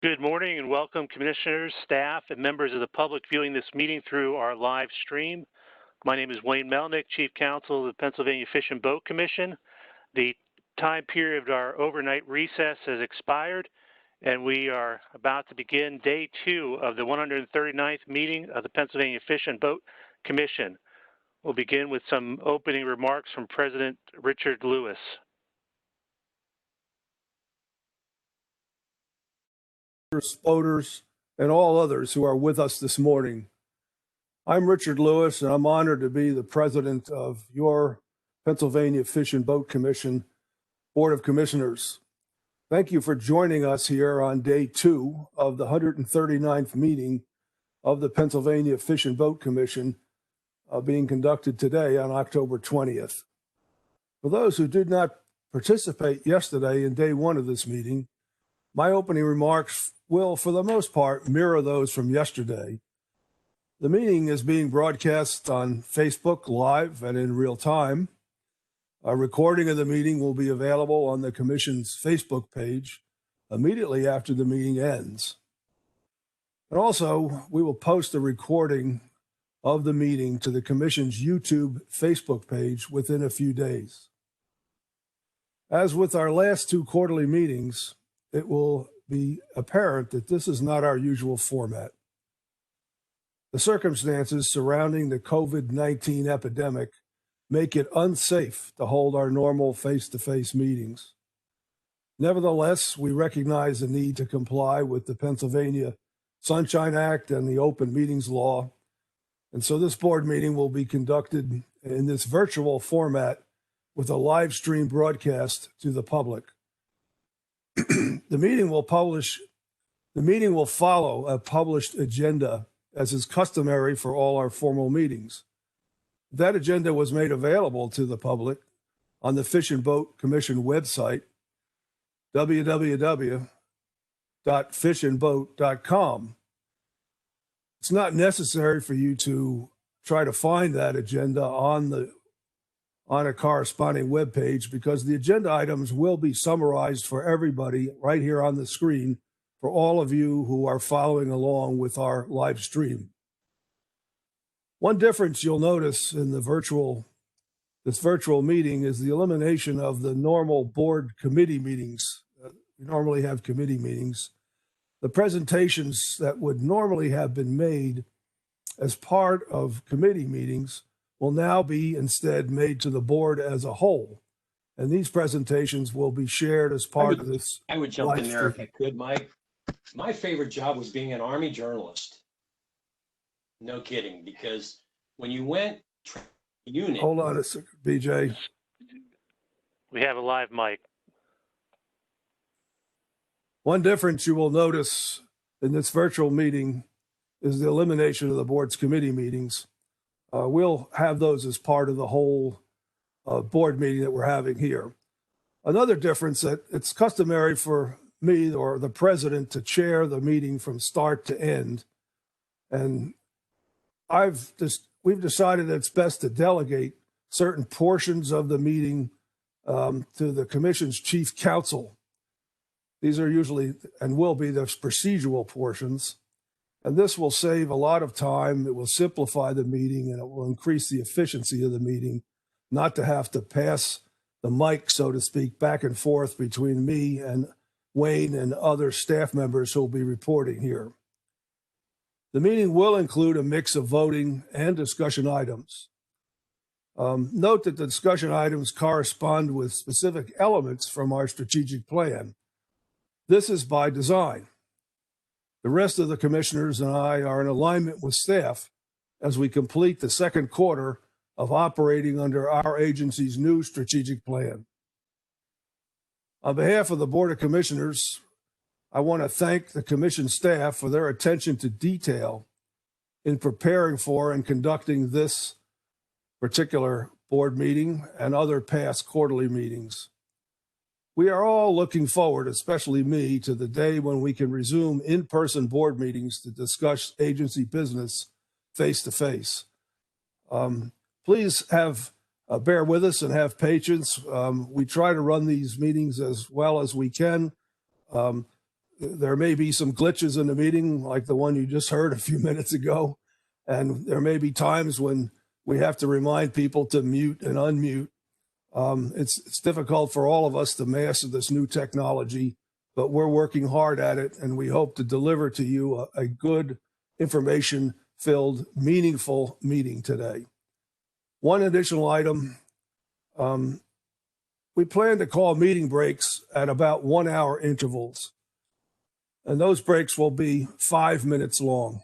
Good morning and welcome commissioners, staff, and members of the public viewing this meeting through our live stream. My name is Wayne Melnick, Chief Counsel of the Pennsylvania Fish and Boat Commission. The time period of our overnight recess has expired and we are about to begin day 2 of the 139th meeting of the Pennsylvania Fish and Boat Commission. We'll begin with some opening remarks from President Richard Lewis. Boaters, and all others who are with us this morning. I'm Richard Lewis, and I'm honored to be the president of your Pennsylvania Fish and Boat Commission Board of Commissioners. Thank you for joining us here on day 2 of the 139th meeting of the Pennsylvania Fish and Boat Commission being conducted today on October 20th. For those who did not participate yesterday in day 1 of this meeting, my opening remarks will, for the most part, mirror those from yesterday. The meeting is being broadcast on Facebook Live and in real time. A recording of the meeting will be available on the Commission's Facebook page immediately after the meeting ends. And also, we will post a recording of the meeting to the Commission's YouTube Facebook page within a few days. As with our last 2 quarterly meetings, it will be apparent that this is not our usual format. The circumstances surrounding the COVID-19 epidemic make it unsafe to hold our normal face-to-face meetings. Nevertheless, we recognize the need to comply with the Pennsylvania Sunshine Act and the Open Meetings Law, and so this board meeting will be conducted in this virtual format with a live stream broadcast to the public. The meeting will follow a published agenda, as is customary for all our formal meetings. That agenda was made available to the public on the Fish and Boat Commission website, www.fishandboat.com. It's not necessary for you to try to find that agenda on a corresponding web page, because the agenda items will be summarized for everybody right here on the screen for all of you who are following along with our live stream. One difference you'll notice in this virtual meeting is the elimination of the normal board committee meetings. We normally have committee meetings. The presentations that would normally have been made as part of committee meetings will now be instead made to the board as a whole. And these presentations will be shared as part of this. I would jump in there if I could, Mike. My favorite job was being an Army journalist. No kidding, because when you went unit. Hold on a second, BJ. We have a live mic. One difference you will notice in this virtual meeting is the elimination of the board's committee meetings. We'll have those as part of the whole board meeting that we're having here. Another difference that it's customary for me or the president to chair the meeting from start to end. And we've decided that it's best to delegate certain portions of the meeting to the commission's chief counsel. These are usually and will be the procedural portions. And this will save a lot of time. It will simplify the meeting and it will increase the efficiency of the meeting, not to have to pass the mic, so to speak, back and forth between me and Wayne and other staff members who will be reporting here. The meeting will include a mix of voting and discussion items. Note that the discussion items correspond with specific elements from our strategic plan. This is by design. The rest of the commissioners and I are in alignment with staff as we complete the second quarter of operating under our agency's new strategic plan. On behalf of the Board of Commissioners, I want to thank the commission staff for their attention to detail in preparing for and conducting this particular board meeting and other past quarterly meetings. We are all looking forward, especially me, to the day when we can resume in-person board meetings to discuss agency business face-to-face. Please bear with us and have patience. We try to run these meetings as well as we can. there may be some glitches in the meeting, like the one you just heard a few minutes ago. And there may be times when we have to remind people to mute and unmute. It's difficult for all of us to master this new technology, but we're working hard at it, and we hope to deliver to you a good, information-filled, meaningful meeting today. One additional item, we plan to call meeting breaks at about 1 hour intervals, and those breaks will be 5 minutes long.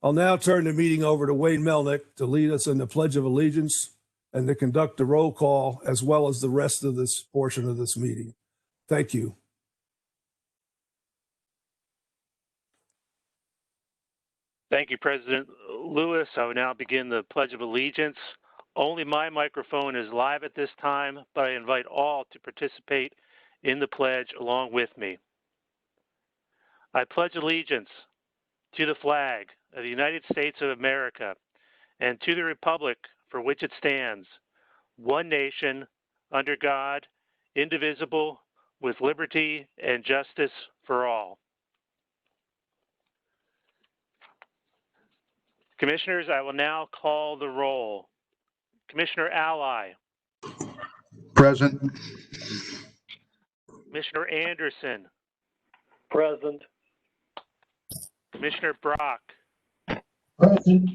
I'll now turn the meeting over to Wayne Melnick to lead us in the Pledge of Allegiance and to conduct the roll call as well as the rest of this portion of this meeting. Thank you. Thank you, President Lewis. I will now begin the Pledge of Allegiance. Only my microphone is live at this time, but I invite all to participate in the pledge along with me. I pledge allegiance to the flag of the United States of America and to the republic for which it stands, one nation, under God, indivisible, with liberty and justice for all. Commissioners, I will now call the roll. Commissioner Ally. Present. Commissioner Anderson. Present. Commissioner Brock. Present.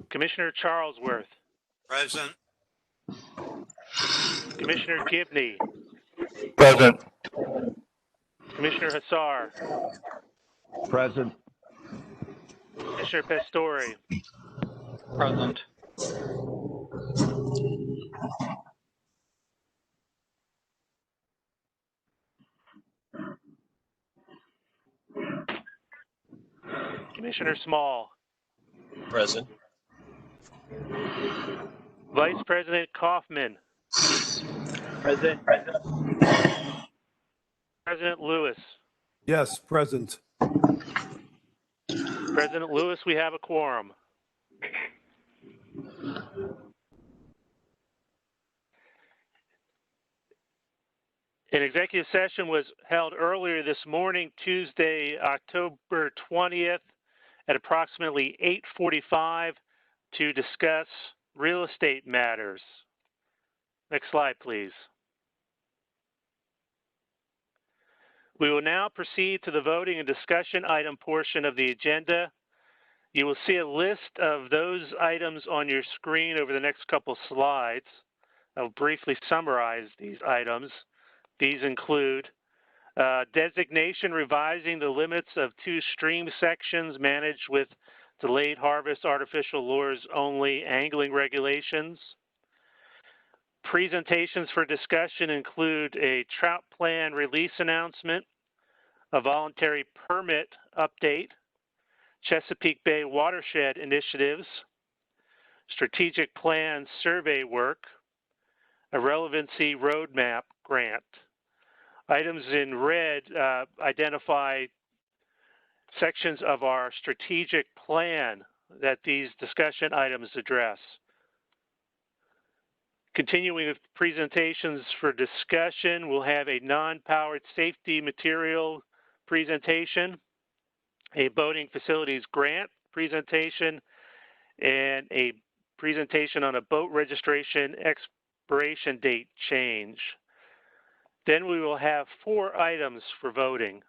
Commissioner Charlesworth. Present. Commissioner Gibney. Present. Commissioner Hassar. Present. Commissioner Pastore. Present. Commissioner Small. Present. Vice President Kaufman. Present. President Lewis. Yes, present. President Lewis, we have a quorum. An executive session was held earlier this morning, Tuesday, October 20th, at approximately 8:45 to discuss real estate matters. Next slide, please. We will now proceed to the voting and discussion item portion of the agenda. You will see a list of those items on your screen over the next couple slides. I'll briefly summarize these items. These include designation revising the limits of 2 stream sections managed with delayed harvest artificial lures only angling regulations. Presentations for discussion include a trout plan release announcement, a voluntary permit update, Chesapeake Bay watershed initiatives, strategic plan survey work, a relevancy roadmap grant. Items in red identify sections of our strategic plan that these discussion items address. Continuing with presentations for discussion, we'll have a non-powered safety material presentation, a boating facilities grant presentation, and a presentation on a boat registration expiration date change. Then we will have 4 items for voting.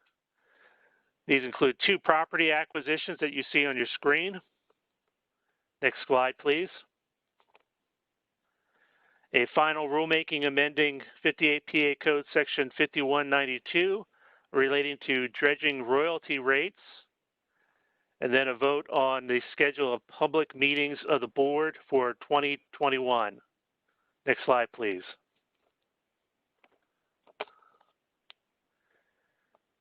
These include 2 property acquisitions that you see on your screen. Next slide, please. A final rulemaking amending 58 PA Code Section 5192 relating to dredging royalty rates, and then a vote on the schedule of public meetings of the board for 2021. Next slide, please.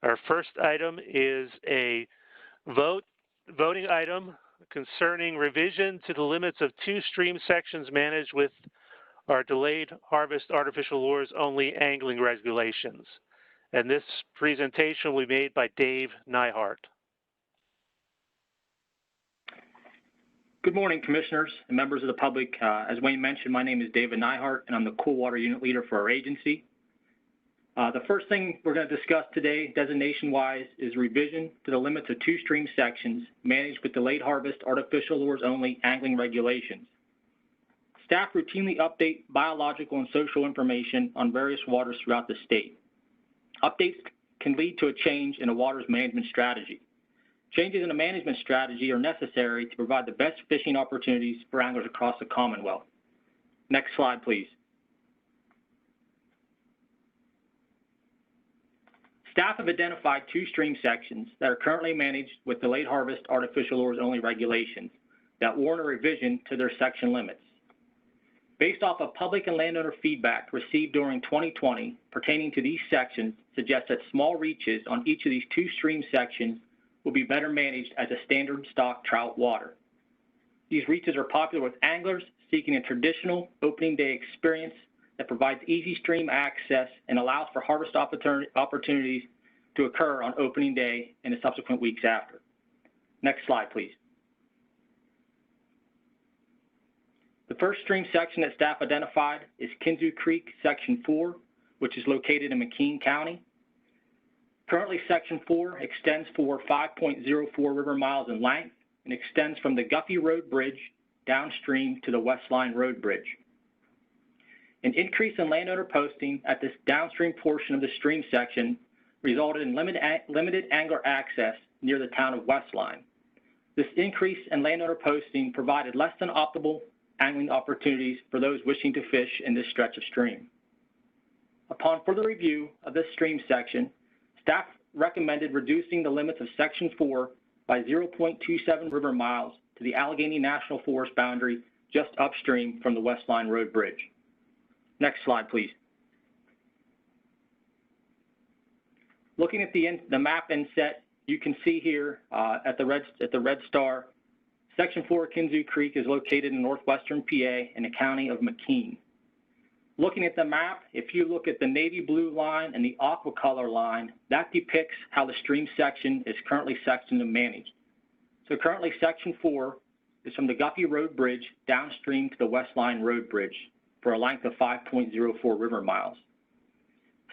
Our first item is a voting item concerning revision to the limits of 2 stream sections managed with our delayed harvest artificial lures only angling regulations. And this presentation will be made by Dave Nyhart. Good morning, commissioners and members of the public. As Wayne mentioned, my name is David Nyhart, and I'm the Cool Water Unit Leader for our agency. The first thing we're going to discuss today, designation-wise, is revision to the limits of 2 stream sections managed with delayed harvest, artificial lures only angling regulations. Staff routinely update biological and social information on various waters throughout the state. Updates can lead to a change in a water's management strategy. Changes in a management strategy are necessary to provide the best fishing opportunities for anglers across the Commonwealth. Next slide, please. Staff have identified 2 stream sections that are currently managed with delayed harvest, artificial lures only regulations that warrant a revision to their section limits. Based off of public and landowner feedback received during 2020 pertaining to these sections suggests that small reaches on each of these 2 stream sections will be better managed as a standard stock trout water. These reaches are popular with anglers seeking a traditional opening day experience that provides easy stream access and allows for harvest opportunities to occur on opening day and the subsequent weeks after. Next slide, please. The first stream section that staff identified is Kinzu Creek, Section 4, which is located in McKean County. Currently, Section 4 extends for 5.04 river miles in length and extends from the Guffey Road Bridge downstream to the Westline Road Bridge. An increase in landowner posting at this downstream portion of the stream section resulted in limited angler access near the town of Westline. This increase in landowner posting provided less than optimal angling opportunities for those wishing to fish in this stretch of stream. Upon further review of this stream section, staff recommended reducing the limits of Section 4 by 0.27 river miles to the Allegheny National Forest boundary just upstream from the Westline Road Bridge. Next slide, please. Looking at the map inset, you can see here at the red star, Section 4 Kinzu Creek is located in northwestern PA in the county of McKean. Looking at the map, if you look at the navy blue line and the aqua color line, that depicts how the stream section is currently sectioned and managed. So currently Section 4 is from the Guffey Road Bridge downstream to the Westline Road Bridge for a length of 5.04 river miles.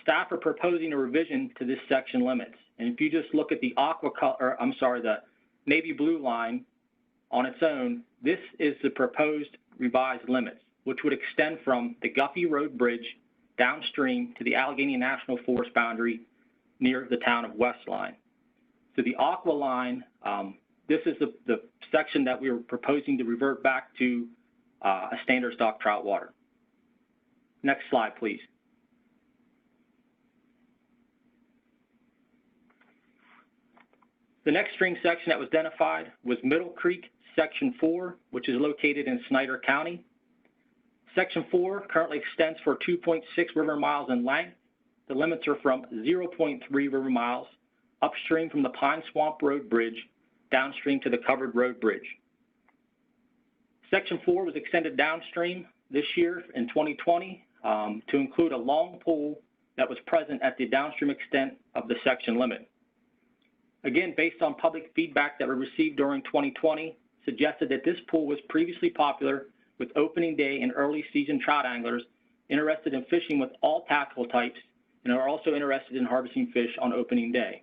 Staff are proposing a revision to this section limits. And if you just look at the the navy blue line on its own, this is the proposed revised limits, which would extend from the Guffey Road Bridge downstream to the Allegheny National Forest boundary near the town of Westline. So the aqua line, this is the section that we were proposing to revert back to a standard stock trout water. Next slide, please. The next stream section that was identified was Middle Creek, Section 4, which is located in Snyder County. Section 4 currently extends for 2.6 river miles in length. The limits are from 0.3 river miles upstream from the Pine Swamp Road Bridge downstream to the Covered Road Bridge. Section 4 was extended downstream this year in 2020 to include a long pool that was present at the downstream extent of the section limit. Again, based on public feedback that we received during 2020, suggested that this pool was previously popular with opening day and early season trout anglers interested in fishing with all tackle types and are also interested in harvesting fish on opening day.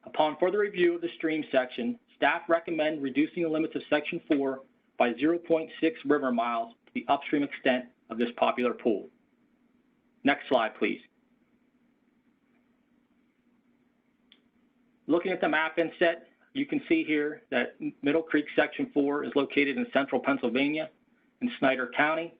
Upon further review of the stream section, staff recommend reducing the limits of Section 4 by 0.6 river miles to the upstream extent of this popular pool. Next slide, please. Looking at the map inset, you can see here that Middle Creek Section 4 is located in central Pennsylvania in Snyder County.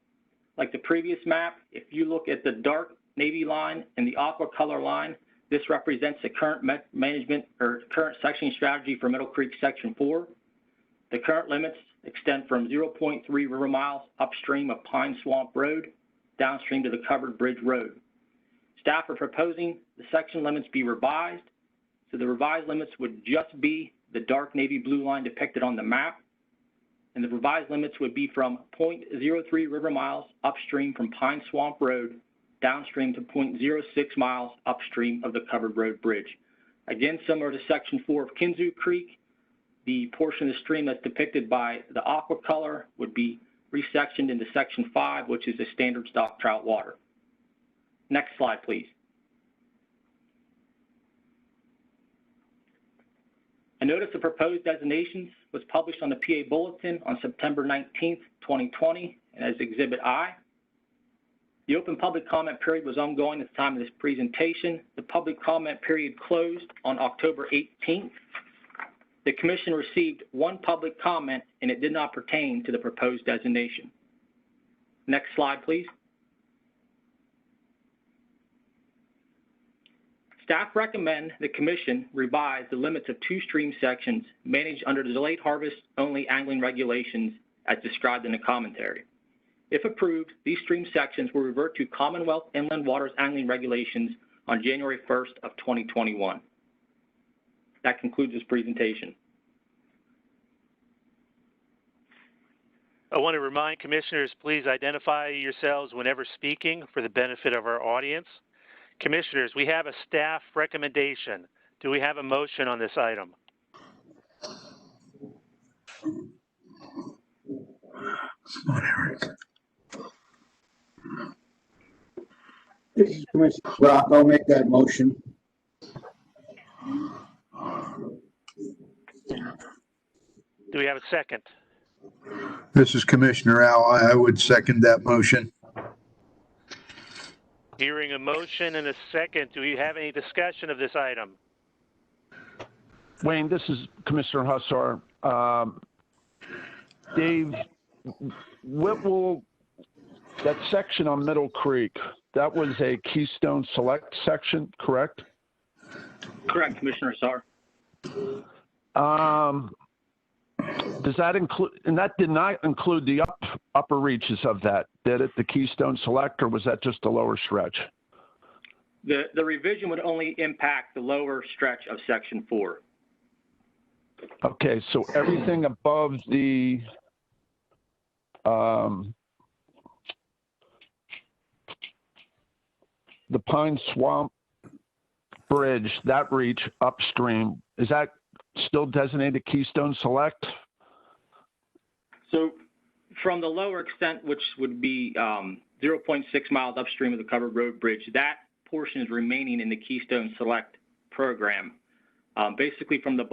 Like the previous map, if you look at the dark navy line and the aqua color line, this represents the current management or current sectioning strategy for Middle Creek Section 4. The current limits extend from 0.3 river miles upstream of Pine Swamp Road downstream to the Covered Bridge Road. Staff are proposing the section limits be revised. So the revised limits would just be the dark navy blue line depicted on the map. And the revised limits would be from 0.03 river miles upstream from Pine Swamp Road downstream to 0.06 miles upstream of the Covered Road Bridge. Again, similar to Section 4 of Kinzu Creek, the portion of the stream that's depicted by the aqua color would be resectioned into Section 5, which is a standard stock trout water. Next slide, please. A notice of proposed designations was published on the PA Bulletin on September 19th, 2020, as Exhibit I. The open public comment period was ongoing at the time of this presentation. The public comment period closed on October 18th. The Commission received one public comment, and it did not pertain to the proposed designation. Next slide, please. Staff recommend the Commission revise the limits of two stream sections managed under the delayed harvest only angling regulations as described in the commentary. If approved, these stream sections will revert to Commonwealth inland waters angling regulations on January 1st of 2021. That concludes this presentation. I want to remind commissioners, please identify yourselves whenever speaking for the benefit of our audience. Commissioners, we have a staff recommendation. Do we have a motion on this item? Come on, Eric. This is Commissioner Brock. I'll make that motion. Do we have a second? This is Commissioner Al. I would second that motion. Hearing a motion and a second, do we have any discussion of this item? Wayne, this is Commissioner Hussar. Dave, what will that section on Middle Creek, that was a Keystone Select section, correct? Correct, Commissioner Hussar. Does that include, and that did not include the upper reaches of that, did it, the Keystone Select, or was that just the lower stretch? The revision would only impact the lower stretch of Section 4. Okay, so everything above the Pine Swamp Bridge, that reach upstream, is that still designated Keystone Select? So from the lower extent, which would be 0.6 miles upstream of the covered road bridge, that portion is remaining in the Keystone Select program. Basically from the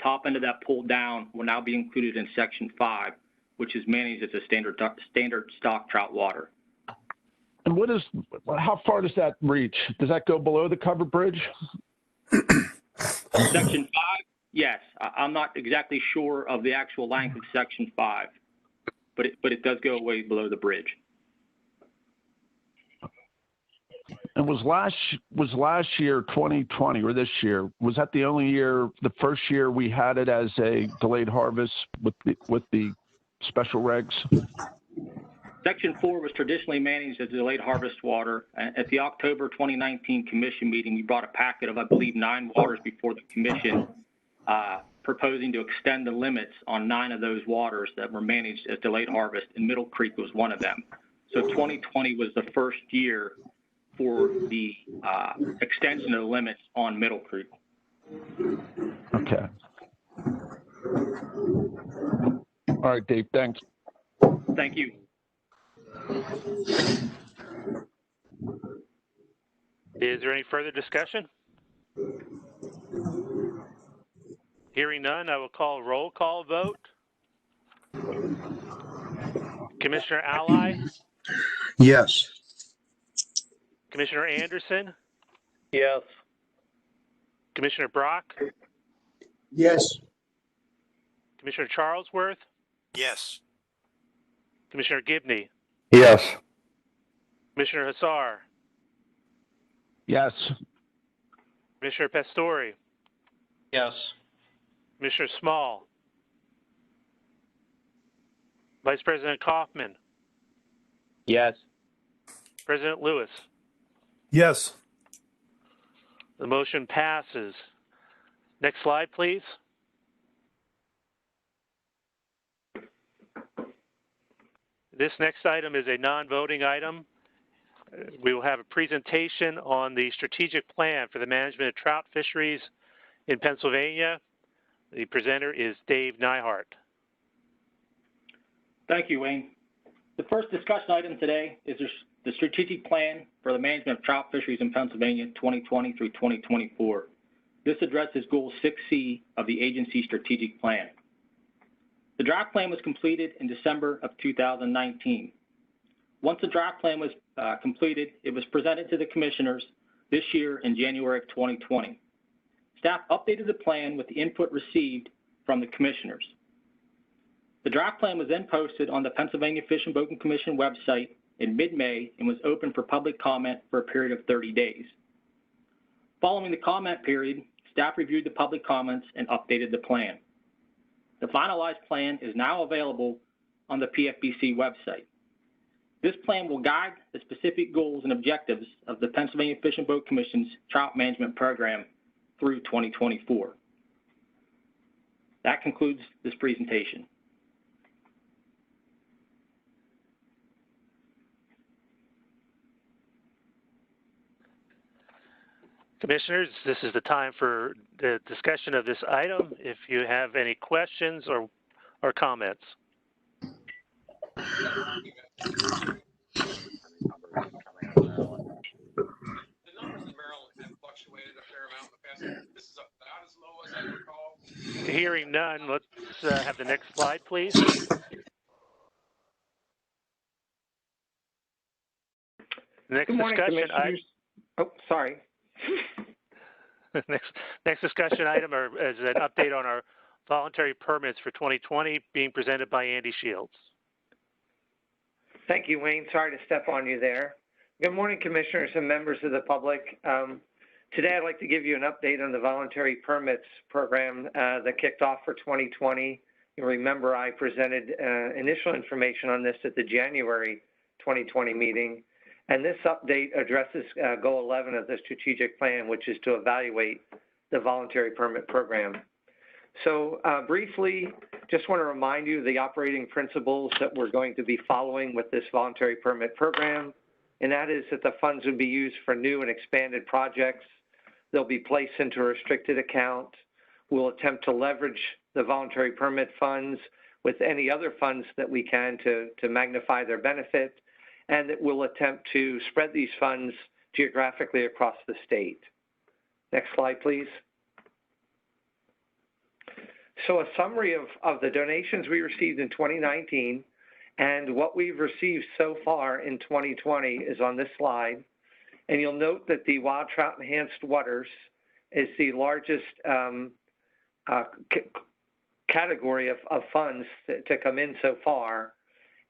top end of that pull down will now be included in Section 5, which is managed as a standard stock trout water. And how far does that reach? Does that go below the covered bridge? Section 5, yes. I'm not exactly sure of the actual length of Section 5, but it does go way below the bridge. And was last year 2020 or this year, was that the only year, the first year we had it as a delayed harvest with the special regs? Section 4 was traditionally managed as delayed harvest water. At the October 2019 commission meeting, we brought a packet of, I believe, 9 waters before the commission, proposing to extend the limits on 9 of those waters that were managed as delayed harvest, and Middle Creek was one of them. So 2020 was the first year for the extension of the limits on Middle Creek. Okay. All right, Dave, thanks. Thank you. Is there any further discussion? Hearing none, I will call a roll call vote. Commissioner Ally? Yes. Commissioner Anderson? Yes. Commissioner Brock? Yes. Commissioner Charlesworth? Yes. Commissioner Gibney? Yes. Commissioner Hussar? Yes. Commissioner Pastori? Yes. Commissioner Small? Vice President Kaufman? Yes. President Lewis? Yes. The motion passes. Next slide, please. This next item is a non-voting item. We will have a presentation on the strategic plan for the management of trout fisheries in Pennsylvania. The presenter is Dave Nyhart. Thank you, Wayne. The first discussion item today is the strategic plan for the management of trout fisheries in Pennsylvania 2020 through 2024. This addresses Goal 6C of the agency strategic plan. The draft plan was completed in December of 2019. Once the draft plan was completed, it was presented to the commissioners this year in January of 2020. Staff updated the plan with the input received from the commissioners. The draft plan was then posted on the Pennsylvania Fish and Boating Commission website in mid-May and was open for public comment for a period of 30 days. Following the comment period, staff reviewed the public comments and updated the plan. The finalized plan is now available on the PFBC website. This plan will guide the specific goals and objectives of the Pennsylvania Fish and Boat Commission's trout management program through 2024. That concludes this presentation. Commissioners, this is the time for the discussion of this item. If you have any questions or comments. The numbers in Maryland have fluctuated a fair amount in the past. This is about as low as I recall. Hearing none, let's have the next slide, please. Next Good morning, discussion Commissioners. Oh, sorry. Next discussion item is an update on our voluntary permits for 2020 being presented by Andy Shields. Thank you, Wayne. Sorry to step on you there. Good morning, Commissioners and members of the public. Today, I'd like to give you an update on the voluntary permits program that kicked off for 2020. You remember I presented initial information on this at the January 2020 meeting. And this update addresses Goal 11 of the strategic plan, which is to evaluate the voluntary permit program. So briefly, just want to remind you of the operating principles that we're going to be following with this voluntary permit program. And that is that the funds would be used for new and expanded projects. They'll be placed into a restricted account. We'll attempt to leverage the voluntary permit funds with any other funds that we can to magnify their benefit. And that we'll attempt to spread these funds geographically across the state. Next slide, please. So a summary of the donations we received in 2019 and what we've received so far in 2020 is on this slide. And you'll note that the Wild Trout Enhanced Waters is the largest category of funds to come in so far,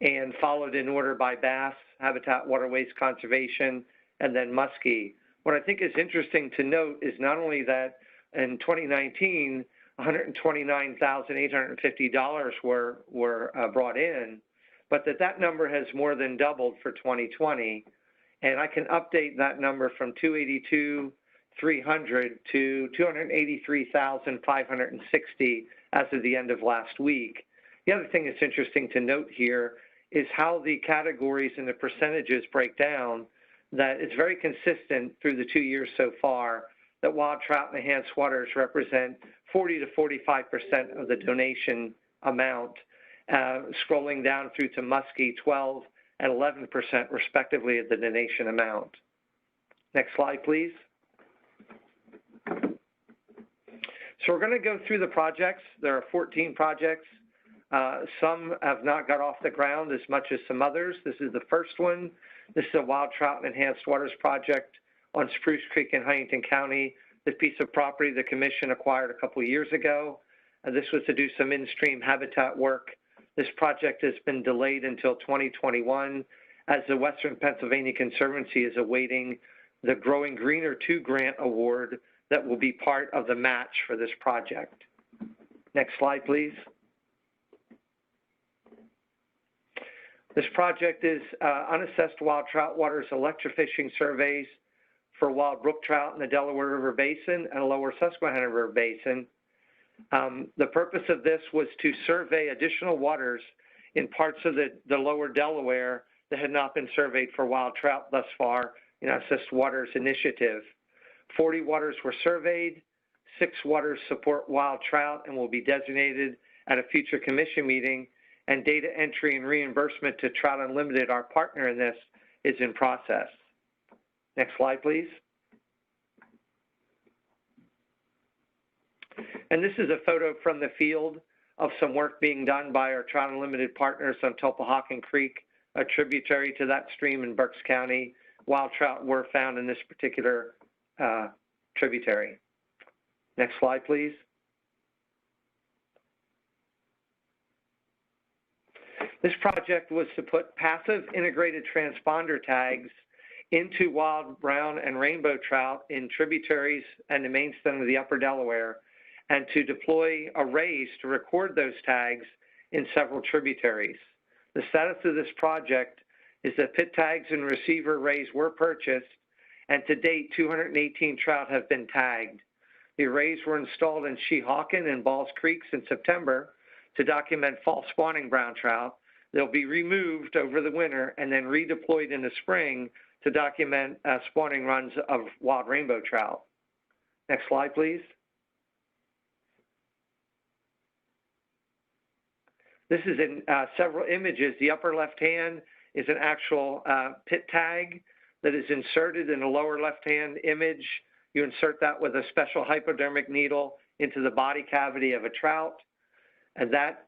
and followed in order by bass, habitat, waterways conservation, and then muskie. What I think is interesting to note is not only that in 2019, $129,850 were brought in, but that number has more than doubled for 2020. And I can update that number from $282,300 to $283,560 as of the end of last week. The other thing that's interesting to note here is how the categories and the percentages break down. That it's very consistent through the 2 years so far that wild trout and enhanced waters represent 40 to 45% of the donation amount, scrolling down through to muskie 12 and 11% respectively of the donation amount. Next slide, please. So we're going to go through the projects. There are 14 projects. Some have not got off the ground as much as some others. This is the first one. This is a wild trout and enhanced waters project on Spruce Creek in Huntington County. This piece of property the commission acquired a couple of years ago. This was to do some in-stream habitat work. This project has been delayed until 2021 as the Western Pennsylvania Conservancy is awaiting the Growing Greener 2 grant award that will be part of the match for this project. Next slide, please. This project is unassessed wild trout waters electrofishing surveys for wild brook trout in the Delaware River Basin and lower Susquehanna River Basin. The purpose of this was to survey additional waters in parts of the lower Delaware that had not been surveyed for wild trout thus far in Unassessed Waters Initiative. 40 waters were surveyed, 6 waters support wild trout and will be designated at a future commission meeting, and data entry and reimbursement to Trout Unlimited, our partner in this, is in process. Next slide, please. And this is a photo from the field of some work being done by our Trout Unlimited partners on Topahawken Creek, a tributary to that stream in Berks County. Wild trout were found in this particular tributary. Next slide, please. This project was to put passive integrated transponder tags into wild brown and rainbow trout in tributaries and the main stem of the upper Delaware, and to deploy arrays to record those tags in several tributaries. The status of this project is that pit tags and receiver arrays were purchased, and to date, 218 trout have been tagged. The arrays were installed in Sheehawken and Balls Creeks in September to document fall spawning brown trout. They'll be removed over the winter and then redeployed in the spring to document spawning runs of wild rainbow trout. Next slide, please. This is in several images. The upper left-hand is an actual pit tag that is inserted in the lower left-hand image. You insert that with a special hypodermic needle into the body cavity of a trout. And that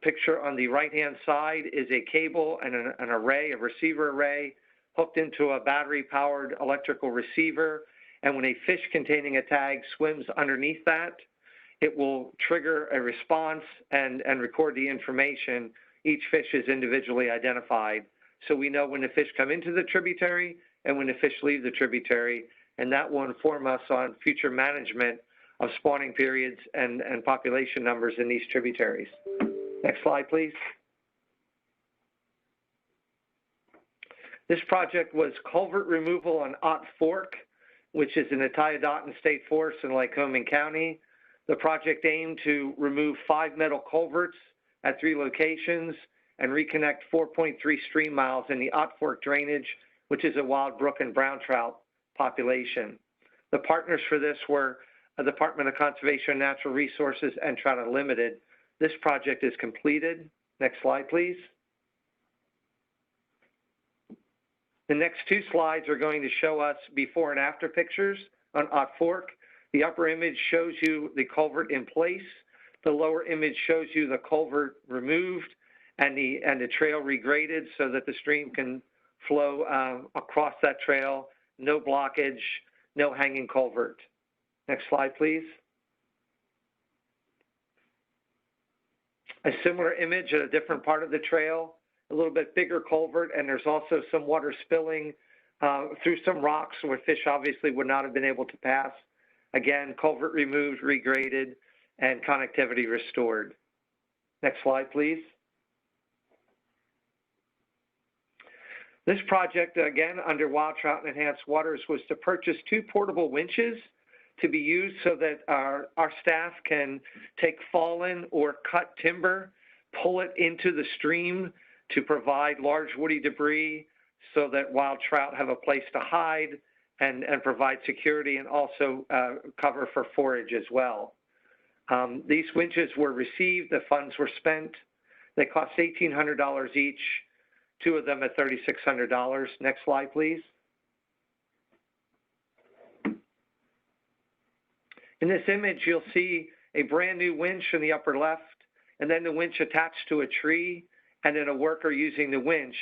picture on the right-hand side is a cable and an array, a receiver array, hooked into a battery-powered electrical receiver. And when a fish containing a tag swims underneath that, it will trigger a response and record the information. Each fish is individually identified. So we know when the fish come into the tributary and when the fish leave the tributary, and that will inform us on future management of spawning periods and population numbers in these tributaries. Next slide, please. This project was culvert removal on Ott Fork, which is in the Tayadatin State Forest in Lycoming County. The project aimed to remove 5 metal culverts at 3 locations and reconnect 4.3 stream miles in the Ott Fork drainage, which is a wild brook and brown trout population. The partners for this were the Department of Conservation and Natural Resources and Trout Unlimited. This project is completed. Next slide, please. The next 2 slides are going to show us before and after pictures on Ott Fork. The upper image shows you the culvert in place. The lower image shows you the culvert removed and the trail regraded so that the stream can flow across that trail. No blockage, no hanging culvert. Next slide, please. A similar image at a different part of the trail, a little bit bigger culvert, and there's also some water spilling through some rocks where fish obviously would not have been able to pass. Again, culvert removed, regraded, and connectivity restored. Next slide, please. This project, again, under Wild Trout and Enhanced Waters, was to purchase 2 portable winches to be used so that our staff can take fallen or cut timber, pull it into the stream to provide large woody debris so that wild trout have a place to hide and provide security and also cover for forage as well. These winches were received, the funds were spent. They cost $1,800 each, 2 of them at $3,600. Next slide, please. In this image, you'll see a brand new winch in the upper left, and then the winch attached to a tree, and then a worker using the winch.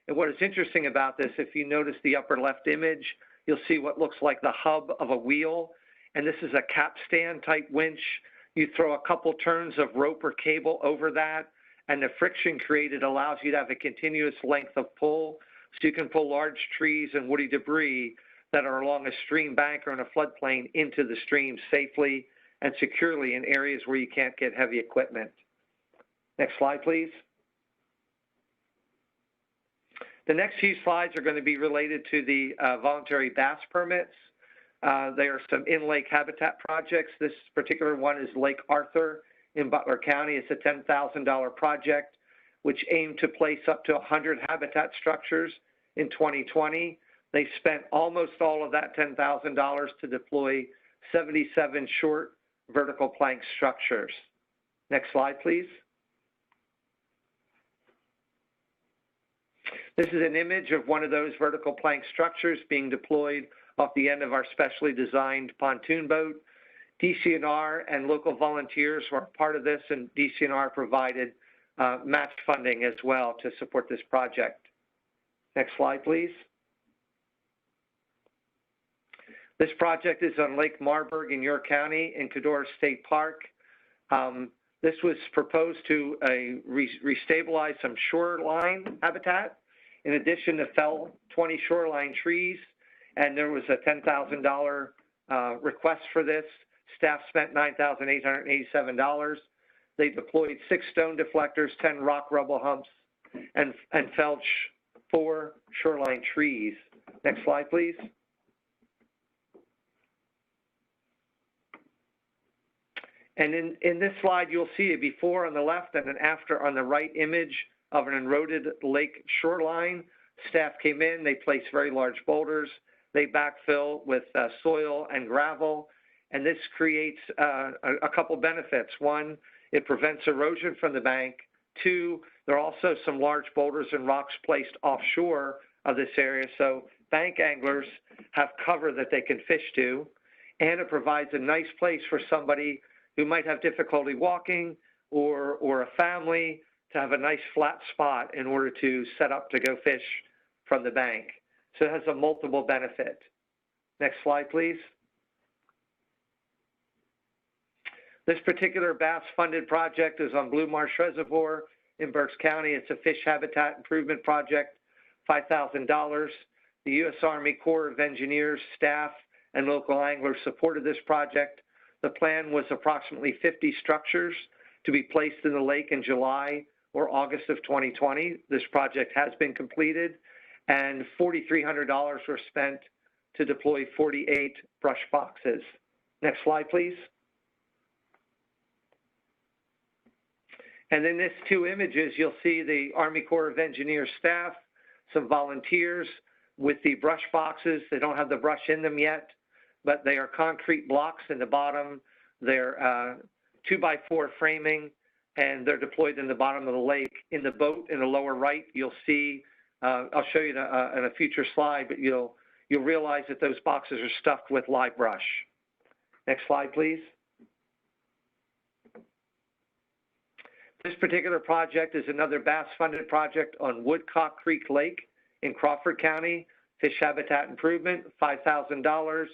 And what is interesting about this, if you notice the upper left image, you'll see what looks like the hub of a wheel, and this is a capstan type winch. You throw a couple turns of rope or cable over that, and the friction created allows you to have a continuous length of pull, so you can pull large trees and woody debris that are along a stream bank or in a floodplain into the stream safely and securely in areas where you can't get heavy equipment. Next slide, please. The next few slides are going to be related to the voluntary bass permits. There are some in-lake habitat projects. This particular one is Lake Arthur in Butler County. It's a $10,000 project which aimed to place up to 100 habitat structures in 2020. They spent almost all of that $10,000 to deploy 77 short vertical plank structures. Next slide, please. This is an image of one of those vertical plank structures being deployed off the end of our specially designed pontoon boat. DCNR and local volunteers were part of this, and DCNR provided match funding as well to support this project. Next slide, please. This project is on Lake Marburg in York County in Cadorah State Park. This was proposed to restabilize some shoreline habitat, in addition to fell 20 shoreline trees, and there was a $10,000 request for this. Staff spent $9,887. They deployed 6 stone deflectors, 10 rock rubble humps, and felled 4 shoreline trees. Next slide, please. And in this slide, you'll see a before on the left and an after on the right image of an eroded lake shoreline. Staff came in, they placed very large boulders. They backfill with soil and gravel. And this creates a couple benefits. One, it prevents erosion from the bank. 2, there are also some large boulders and rocks placed offshore of this area. So bank anglers have cover that they can fish to. And it provides a nice place for somebody who might have difficulty walking or a family to have a nice flat spot in order to set up to go fish from the bank. So it has a multiple benefit. Next slide, please. This particular bass-funded project is on Blue Marsh Reservoir in Berks County. It's a fish habitat improvement project, $5,000. The U.S. Army Corps of Engineers, staff, and local anglers supported this project. The plan was approximately 50 structures to be placed in the lake in July or August of 2020. This project has been completed, and $4,300 were spent to deploy 48 brush boxes. Next slide, please. And in these 2 images, you'll see the Army Corps of Engineers staff, some volunteers with the brush boxes. They don't have the brush in them yet, but they are concrete blocks in the bottom. They're 2x4 framing, and they're deployed in the bottom of the lake. In the boat in the lower right, you'll see, I'll show you in a future slide, but you'll realize that those boxes are stuffed with live brush. Next slide, please. This particular project is another bass-funded project on Woodcock Creek Lake in Crawford County. Fish habitat improvement, $5,000.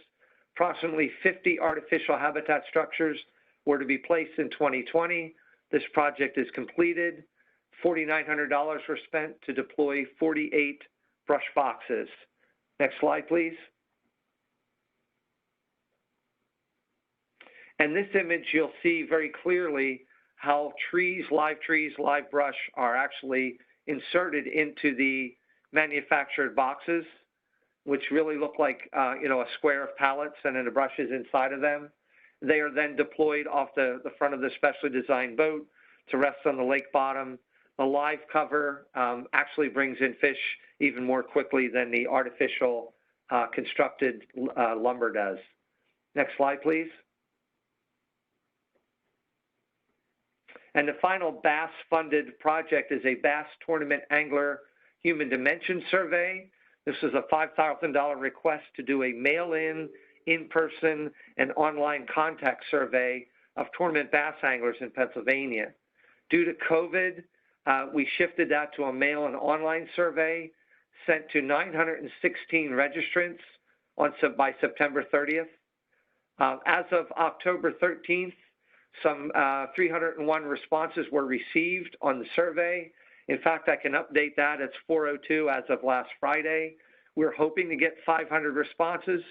Approximately 50 artificial habitat structures were to be placed in 2020. This project is completed. $4,900 were spent to deploy 48 brush boxes. Next slide, please. And this image, you'll see very clearly how live brush are actually inserted into the manufactured boxes, which really look like a square of pallets, and then the brush is inside of them. They are then deployed off the front of the specially designed boat to rest on the lake bottom. The live cover actually brings in fish even more quickly than the artificial constructed lumber does. Next slide, please. And the final bass-funded project is a bass tournament angler human dimension survey. This is a $5,000 request to do a mail-in, in-person, and online contact survey of tournament bass anglers in Pennsylvania. Due to COVID, we shifted that to a mail and online survey sent to 916 registrants by September 30th. As of October 13th, some 301 responses were received on the survey. In fact, I can update that. It's 402 as of last Friday. We're hoping to get 500 responses,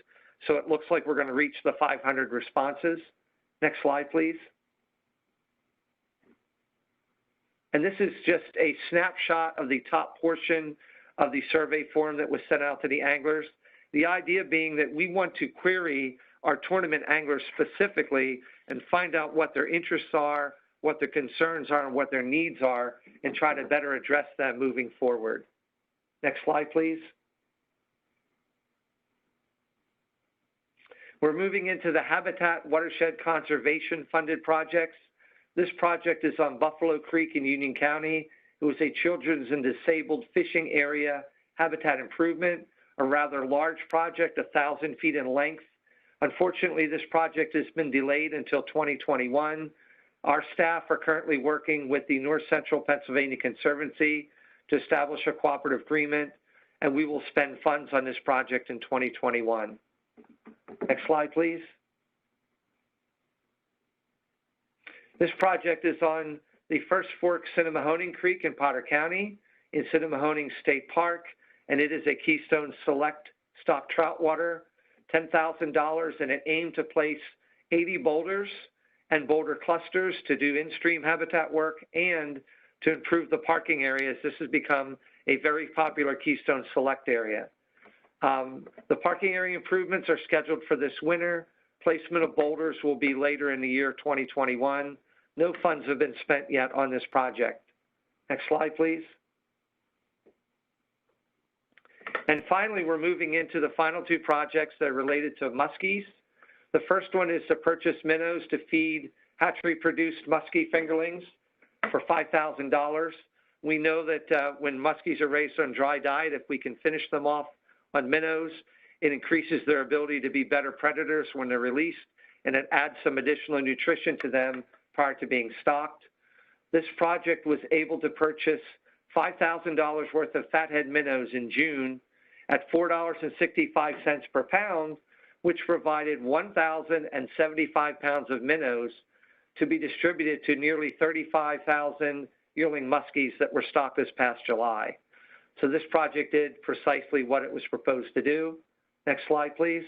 so it looks like we're going to reach the 500 responses. Next slide, please. And this is just a snapshot of the top portion of the survey form that was sent out to the anglers. The idea being that we want to query our tournament anglers specifically and find out what their interests are, what their concerns are, and what their needs are, and try to better address them moving forward. Next slide, please. We're moving into the habitat watershed conservation funded projects. This project is on Buffalo Creek in Union County. It was a children's and disabled fishing area habitat improvement, a rather large project, 1,000 feet in length. Unfortunately, this project has been delayed until 2021. Our staff are currently working with the North Central Pennsylvania Conservancy to establish a cooperative agreement, and we will spend funds on this project in 2021. Next slide, please. This project is on the First Fork Cinemahoning Creek in Potter County in Cinemahoning State Park, and it is a Keystone Select stock trout water, $10,000, and it aimed to place 80 boulders and boulder clusters to do in-stream habitat work and to improve the parking areas. This has become a very popular Keystone Select area. The parking area improvements are scheduled for this winter. Placement of boulders will be later in the year 2021. No funds have been spent yet on this project. Next slide, please. And finally, we're moving into the final two projects that are related to muskies. The first one is to purchase minnows to feed hatchery-produced muskie fingerlings for $5,000. We know that when muskies are raised on dry diet, if we can finish them off on minnows, it increases their ability to be better predators when they're released, and it adds some additional nutrition to them prior to being stocked. This project was able to purchase $5,000 worth of fathead minnows in June at $4.65 per pound, which provided 1,075 pounds of minnows to be distributed to nearly 35,000 yearling muskies that were stocked this past July. So this project did precisely what it was proposed to do. Next slide, please.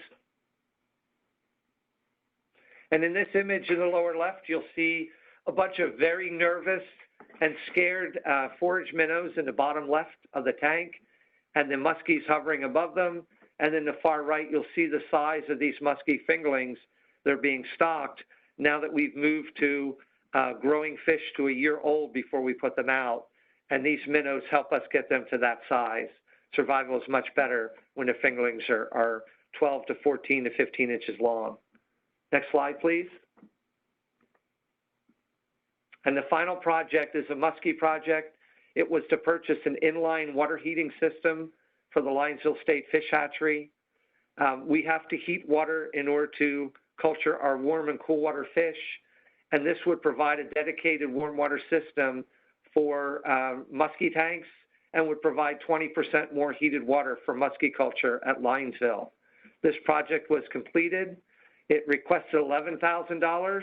And in this image in the lower left, you'll see a bunch of very nervous and scared forage minnows in the bottom left of the tank, and the muskies hovering above them. And in the far right, you'll see the size of these muskie fingerlings that are being stocked now that we've moved to growing fish to a year old before we put them out. And these minnows help us get them to that size. Survival is much better when the fingerlings are 12 to 14 to 15 inches long. Next slide, please. And the final project is a muskie project. It was to purchase an inline water heating system for the Lionsville State Fish Hatchery. We have to heat water in order to culture our warm and cool water fish, and this would provide a dedicated warm water system for muskie tanks and would provide 20% more heated water for muskie culture at Lionsville. This project was completed. It requested $11,000.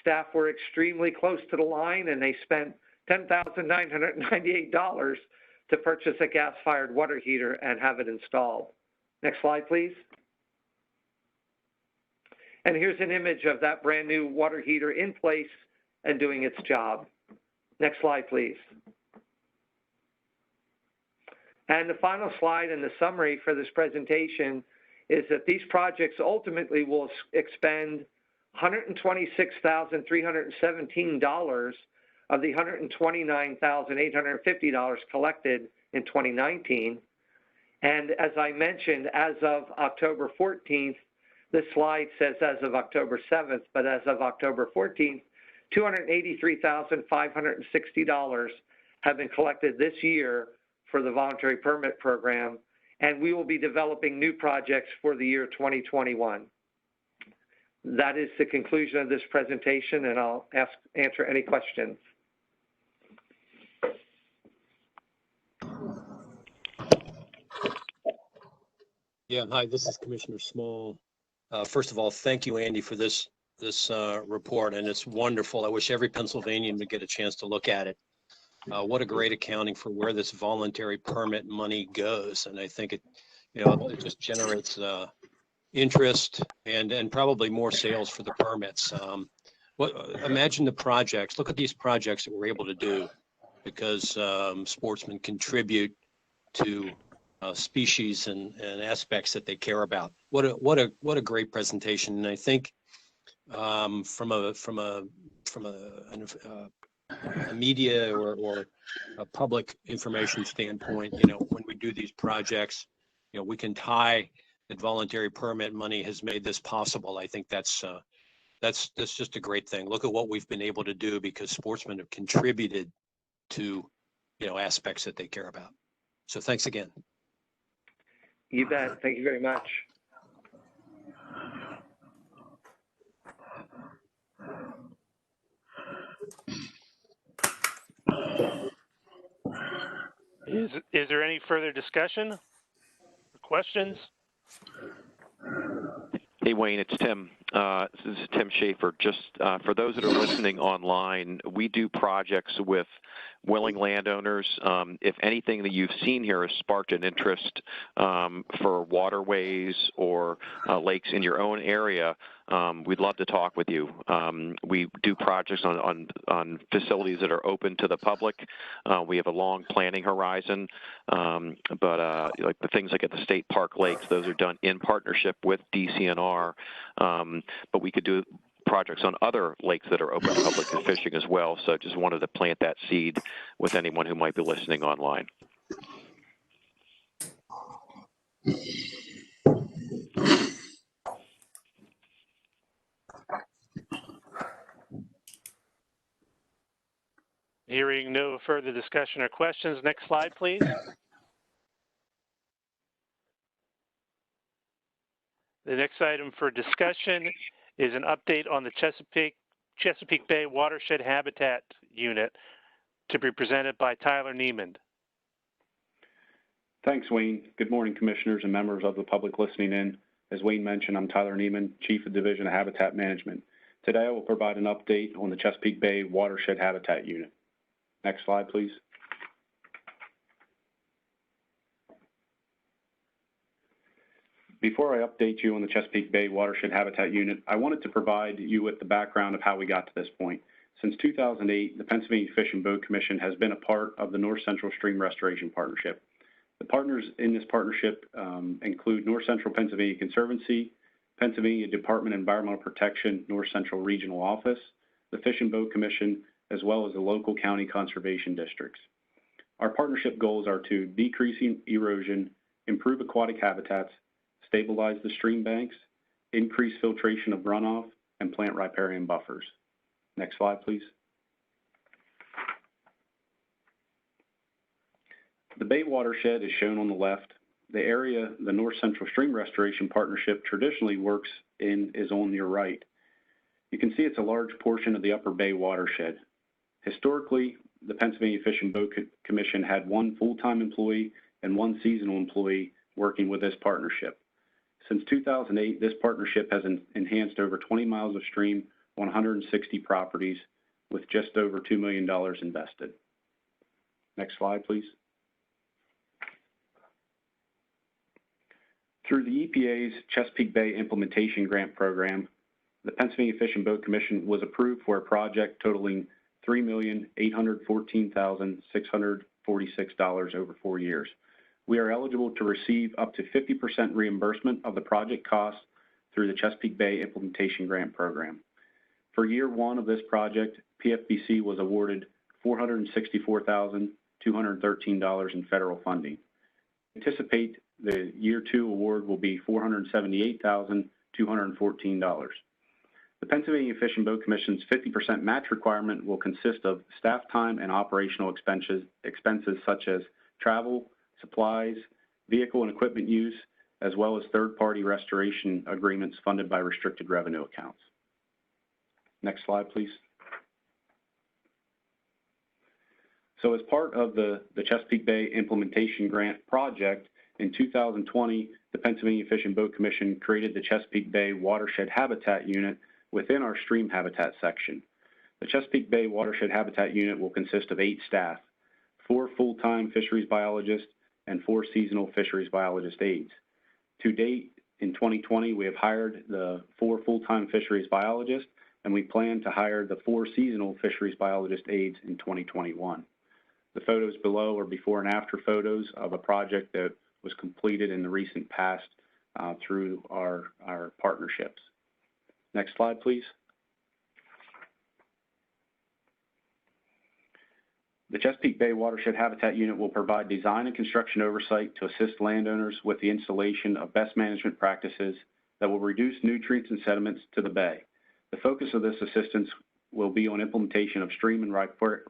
Staff were extremely close to the line, and they spent $10,998 to purchase a gas-fired water heater and have it installed. Next slide, please. And here's an image of that brand new water heater in place and doing its job. Next slide, please. And the final slide in the summary for this presentation is that these projects ultimately will expend $126,317 of the $129,850 collected in 2019. And as I mentioned, as of October 14th, this slide says as of October 7th, but as of October 14th, $283,560 have been collected this year for the voluntary permit program, and we will be developing new projects for the year 2021. That is the conclusion of this presentation, and I'll answer any questions. Yeah, hi, this is Commissioner Small. First of all, thank you, Andy, for this report, and it's wonderful. I wish every Pennsylvanian would get a chance to look at it. What a great accounting for where this voluntary permit money goes, and I think it, it just generates interest and probably more sales for the permits. Imagine the projects. Look at these projects that we're able to do because sportsmen contribute to species and aspects that they care about. What a great presentation, and I think from a media or a public information standpoint, when we do these projects, we can tie that voluntary permit money has made this possible. I think that's just a great thing. Look at what we've been able to do because sportsmen have contributed to aspects that they care about. So thanks again. You bet. Thank you very much. Is there any further discussion or questions? Hey, Wayne, it's Tim. This is Tim Schaefer. Just for those that are listening online, we do projects with willing landowners. If anything that you've seen here has sparked an interest for waterways or lakes in your own area, we'd love to talk with you. We do projects on facilities that are open to the public. We have a long planning horizon, but like the things like at the state park lakes, those are done in partnership with DCNR. But we could do projects on other lakes that are open to public fishing as well. So just wanted to plant that seed with anyone who might be listening online. Hearing no further discussion or questions, next slide, please. The next item for discussion is an update on the Chesapeake Bay Watershed Habitat Unit to be presented by Tyler Neiman. Thanks, Wayne. Good morning, commissioners and members of the public listening in. As Wayne mentioned, I'm Tyler Neiman, Chief of Division of Habitat Management. Today, I will provide an update on the Chesapeake Bay Watershed Habitat Unit. Next slide, please. Before I update you on the Chesapeake Bay Watershed Habitat Unit, I wanted to provide you with the background of how we got to this point. Since 2008, the Pennsylvania Fish and Boat Commission has been a part of the North Central Stream Restoration Partnership. The partners in this partnership include North Central Pennsylvania Conservancy, Pennsylvania Department of Environmental Protection, North Central Regional Office, the Fish and Boat Commission, as well as the local county conservation districts. Our partnership goals are to decrease erosion, improve aquatic habitats, stabilize the stream banks, increase filtration of runoff, and plant riparian buffers. Next slide, please. The Bay watershed is shown on the left. The area the North Central Stream Restoration Partnership traditionally works in is on your right. You can see it's a large portion of the Upper Bay watershed. Historically, the Pennsylvania Fish and Boat Commission had one full-time employee and one seasonal employee working with this partnership. Since 2008, this partnership has enhanced over 20 miles of stream on 160 properties with just over $2 million invested. Next slide, please. Through the EPA's Chesapeake Bay Implementation Grant Program, the Pennsylvania Fish and Boat Commission was approved for a project totaling $3,814,646 over 4 years. We are eligible to receive up to 50% reimbursement of the project costs through the Chesapeake Bay Implementation Grant Program. For year one of this project, PFBC was awarded $464,213 in federal funding. We anticipate the year two award will be $478,214. The Pennsylvania Fish and Boat Commission's 50% match requirement will consist of staff time and operational expenses such as travel, supplies, vehicle and equipment use, as well as third-party restoration agreements funded by restricted revenue accounts. Next slide, please. So as part of the Chesapeake Bay Implementation Grant Project, in 2020, the Pennsylvania Fish and Boat Commission created the Chesapeake Bay Watershed Habitat Unit within our stream habitat section. The Chesapeake Bay Watershed Habitat Unit will consist of 8 staff, 4 full-time fisheries biologists, and 4 seasonal fisheries biologist aides. To date, in 2020, we have hired the 4 full-time fisheries biologists, and we plan to hire the 4 seasonal fisheries biologist aides in 2021. The photos below are before and after photos of a project that was completed in the recent past through our partnerships. Next slide, please. The Chesapeake Bay Watershed Habitat Unit will provide design and construction oversight to assist landowners with the installation of best management practices that will reduce nutrients and sediments to the bay. The focus of this assistance will be on implementation of stream and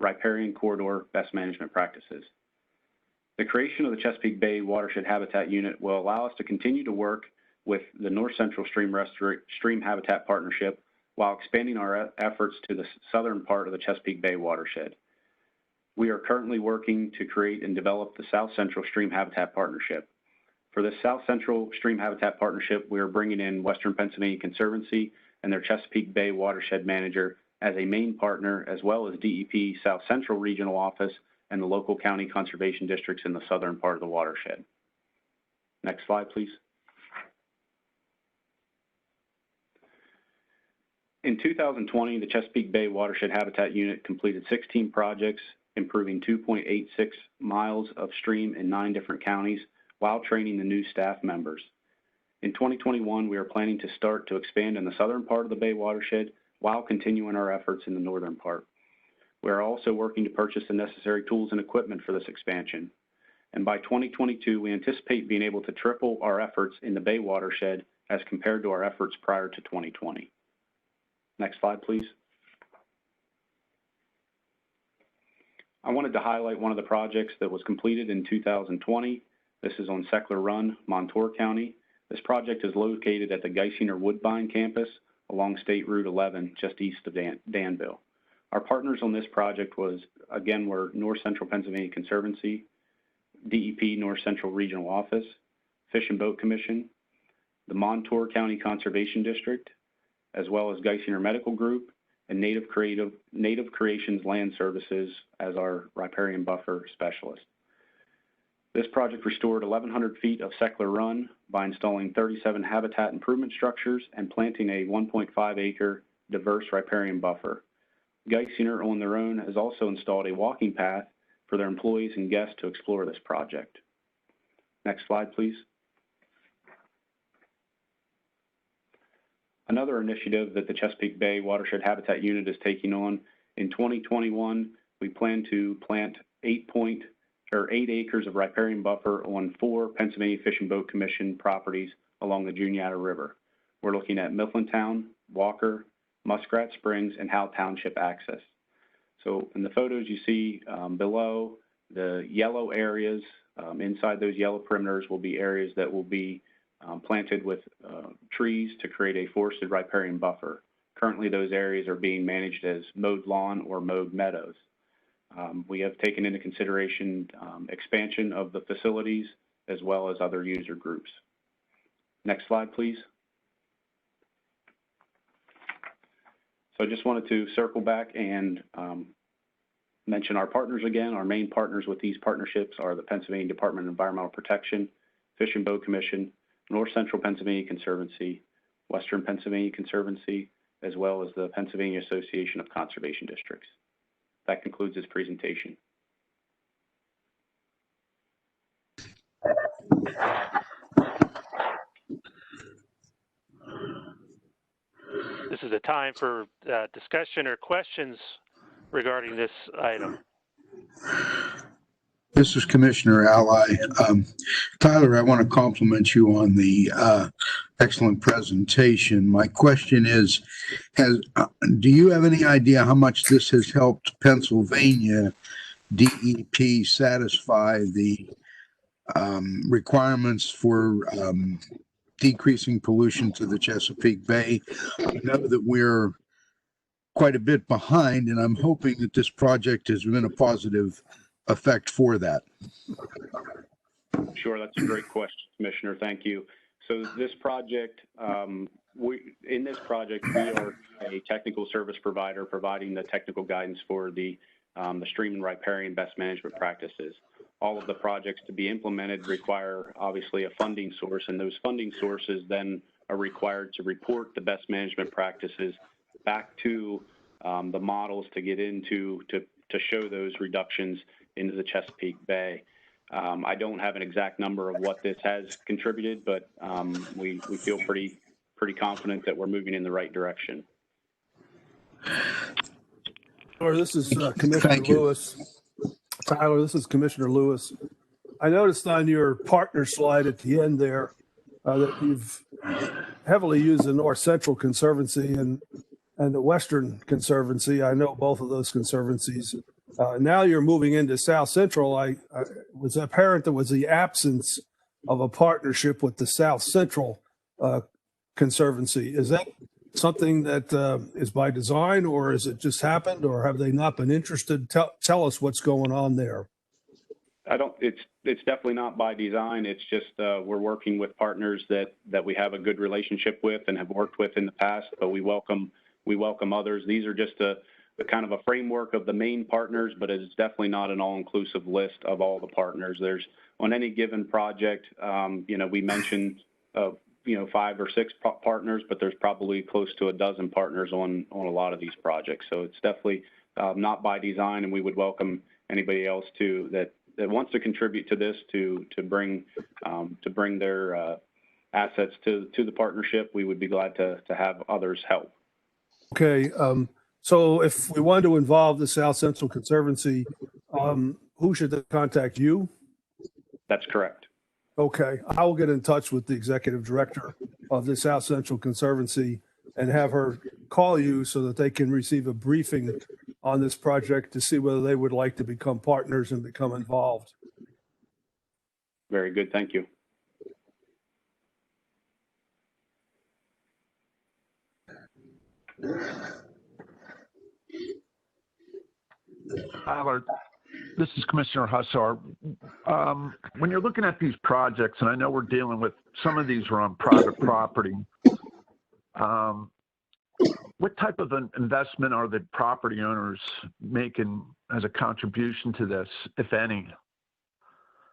riparian corridor best management practices. The creation of the Chesapeake Bay Watershed Habitat Unit will allow us to continue to work with the North Central Stream Habitat Partnership while expanding our efforts to the southern part of the Chesapeake Bay watershed. We are currently working to create and develop the South Central Stream Habitat Partnership. For this South Central Stream Habitat Partnership, we are bringing in Western Pennsylvania Conservancy and their Chesapeake Bay Watershed Manager as a main partner, as well as DEP South Central Regional Office and the local county conservation districts in the southern part of the watershed. Next slide, please. In 2020, the Chesapeake Bay Watershed Habitat Unit completed 16 projects, improving 2.86 miles of stream in 9 different counties while training the new staff members. In 2021, we are planning to start to expand in the southern part of the Bay watershed while continuing our efforts in the northern part. We are also working to purchase the necessary tools and equipment for this expansion. And by 2022, we anticipate being able to triple our efforts in the Bay watershed as compared to our efforts prior to 2020. Next slide, please. I wanted to highlight one of the projects that was completed in 2020. This is on Seckler Run, Montour County. This project is located at the Geisinger Woodbine campus along State Route 11, just east of Danville. Our partners on this project were North Central Pennsylvania Conservancy, DEP North Central Regional Office, Fish and Boat Commission, the Montour County Conservation District, as well as Geisinger Medical Group, and Native Creations Land Services as our riparian buffer specialist. This project restored 1,100 feet of Seckler Run by installing 37 habitat improvement structures and planting a 1.5 acre diverse riparian buffer. Geisinger on their own has also installed a walking path for their employees and guests to explore this project. Next slide, please. Another initiative that the Chesapeake Bay Watershed Habitat Unit is taking on, in 2021, we plan to plant 8 acres of riparian buffer on 4 Pennsylvania Fish and Boat Commission properties along the Juniata River. We're looking at Mifflintown, Walker, Muskrat Springs, and Howe Township access. So in the photos you see below, the yellow areas, inside those yellow perimeters will be areas that will be planted with trees to create a forested riparian buffer. Currently, those areas are being managed as mowed lawn or mowed meadows. We have taken into consideration expansion of the facilities as well as other user groups. Next slide, please. So I just wanted to circle back and mention our partners again. Our main partners with these partnerships are the Pennsylvania Department of Environmental Protection, Fish and Boat Commission, North Central Pennsylvania Conservancy, Western Pennsylvania Conservancy, as well as the Pennsylvania Association of Conservation Districts. That concludes this presentation. This is a time for discussion or questions regarding this item. This is Commissioner Ally. Tyler, I want to compliment you on the excellent presentation. My question is, do you have any idea how much this has helped Pennsylvania DEP satisfy the requirements for decreasing pollution to the Chesapeake Bay? I know that we're quite a bit behind, and I'm hoping that this project has been a positive effect for that. Sure, that's a great question, Commissioner. Thank you. So this project, in this project, we are a technical service provider providing the technical guidance for the stream and riparian best management practices. All of the projects to be implemented require obviously a funding source, and those funding sources then are required to report the best management practices back to the models to get into to show those reductions into the Chesapeake Bay. I don't have an exact number of what this has contributed, but we feel pretty confident that we're moving in the right direction. Or this is Commissioner Lewis. Tyler, this is Commissioner Lewis. I noticed on your partner slide at the end there that you've heavily used the North Central Conservancy and the Western Conservancy. I know both of those conservancies. Now you're moving into South Central. I was apparent there was the absence of a partnership with the South Central Conservancy. Is that something that is by design, or is it just happened, or have they not been interested? Tell us what's going on there. It's definitely not by design. It's just we're working with partners that we have a good relationship with and have worked with in the past, but we welcome others. These are just the kind of a framework of the main partners, but it's definitely not an all-inclusive list of all the partners. There's on any given project, we mentioned 5 or 6 partners, but there's probably close to a dozen partners on a lot of these projects. So it's definitely not by design, and we would welcome anybody else that wants to contribute to this to bring their assets to the partnership. We would be glad to have others help. Okay, so if we wanted to involve the South Central Conservancy, who should they contact? You? That's correct. Okay, I will get in touch with the executive director of the South Central Conservancy and have her call you so that they can receive a briefing on this project to see whether they would like to become partners and become involved. Very good. Thank you. Tyler, this is Commissioner Hussar. When you're looking at these projects, and I know we're dealing with some of these are on private property, what type of an investment are the property owners making as a contribution to this, if any?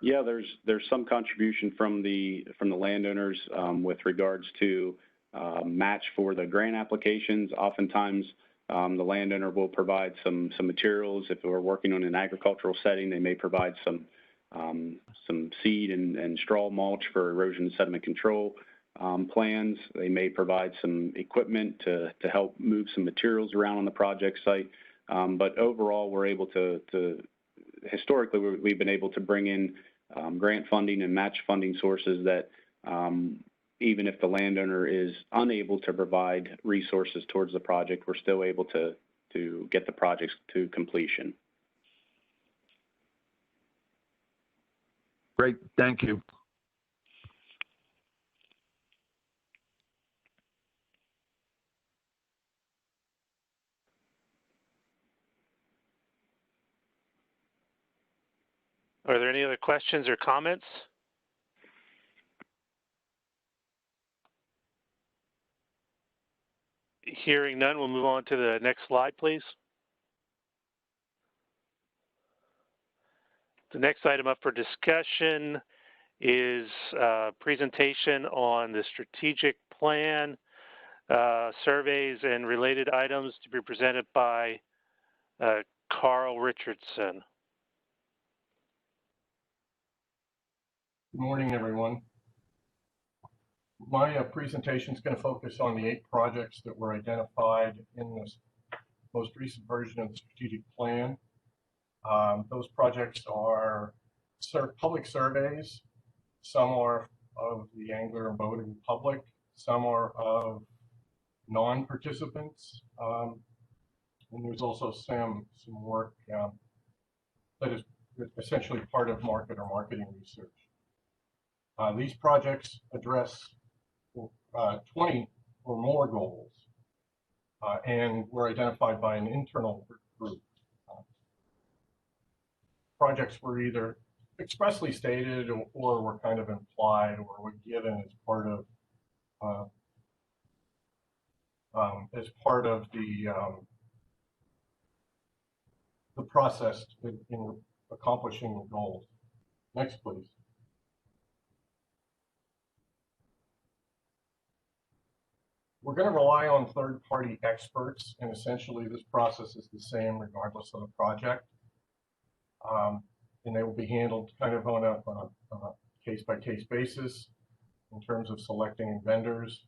Yeah, there's some contribution from the landowners with regards to match for the grant applications. Oftentimes, the landowner will provide some materials. If we're working on an agricultural setting, they may provide some seed and straw mulch for erosion and sediment control plans. They may provide some equipment to help move some materials around on the project site. But overall, we're able to historically, we've been able to bring in grant funding and match funding sources that even if the landowner is unable to provide resources towards the project, we're still able to get the projects to completion. Great, thank you. Are there any other questions or comments? Hearing none, we'll move on to the next slide, please. The next item up for discussion is a presentation on the strategic plan, surveys, and related items to be presented by Carl Richardson. Good morning, everyone. My presentation is going to focus on the 8 projects that were identified in this most recent version of the strategic plan. Those projects are public surveys. Some are of the angler and boating public. Some are of non-participants. And there's also some work that is essentially part of marketing research. These projects address 20 or more goals and were identified by an internal group. Projects were either expressly stated or were kind of implied or were given as part of the process in accomplishing the goals. Next, please. We're going to rely on third-party experts, and essentially this process is the same regardless of the project. And they will be handled kind of on a case-by-case basis in terms of selecting vendors.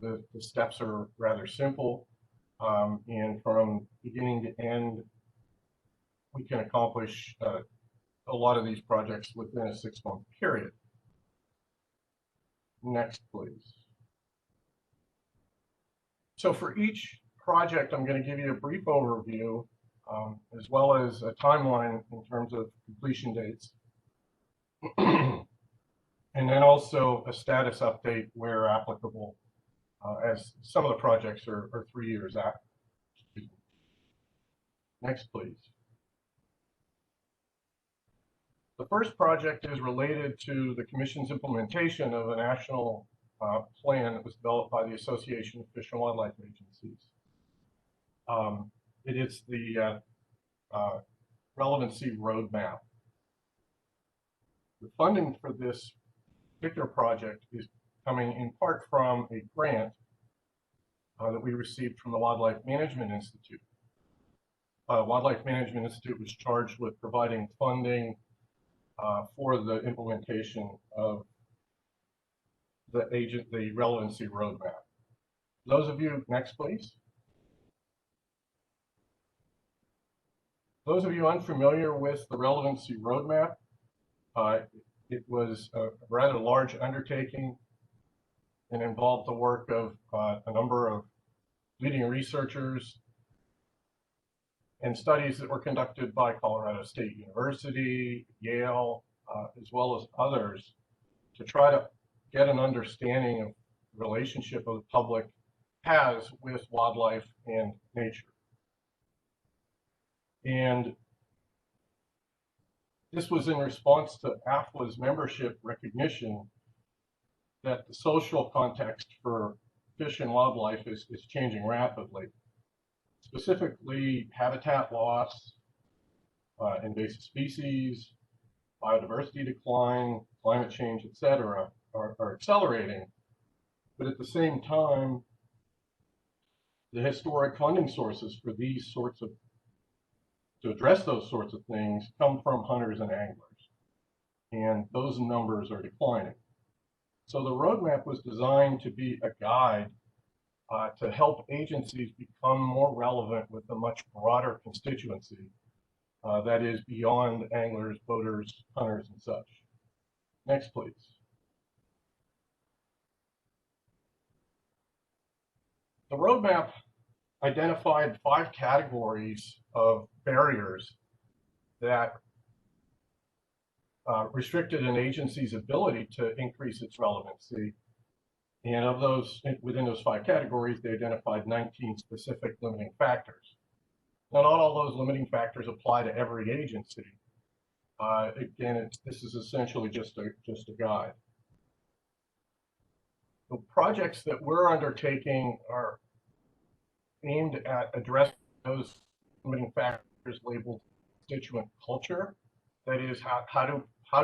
The steps are rather simple, and from beginning to end, we can accomplish a lot of these projects within a 6-month period. Next, please. So for each project, I'm going to give you a brief overview, as well as a timeline in terms of completion dates, and then also a status update where applicable. as some of the projects are 3 years out. Next, please. The first project is related to the Commission's implementation of a national plan that was developed by the Association of Fish and Wildlife Agencies. It is the relevancy roadmap. The funding for this particular project is coming in part from a grant that we received from the Wildlife Management Institute. Wildlife Management Institute was charged with providing funding for the implementation of the relevancy roadmap. Those of you, next please. Those of you unfamiliar with the relevancy roadmap, it was a rather large undertaking and involved the work of a number of leading researchers and studies that were conducted by Colorado State University, Yale, as well as others to try to get an understanding of the relationship of the public has with wildlife and nature. And this was in response to AFWA's membership recognition that the social context for fish and wildlife is changing rapidly. Specifically, habitat loss, invasive species, biodiversity decline, climate change, etc., are accelerating. But at the same time, the historic funding sources for these sorts of, to address those sorts of things, come from hunters and anglers. And those numbers are declining. So the roadmap was designed to be a guide to help agencies become more relevant with a much broader constituency that is beyond anglers, boaters, hunters, and such. Next, please. The roadmap identified 5 categories of barriers that restricted an agency's ability to increase its relevancy. And of those, within those 5 categories, they identified 19 specific limiting factors. Now, not all those limiting factors apply to every agency. Again, this is essentially just a guide. The projects that we're undertaking are aimed at addressing those limiting factors labeled constituent culture. That is, how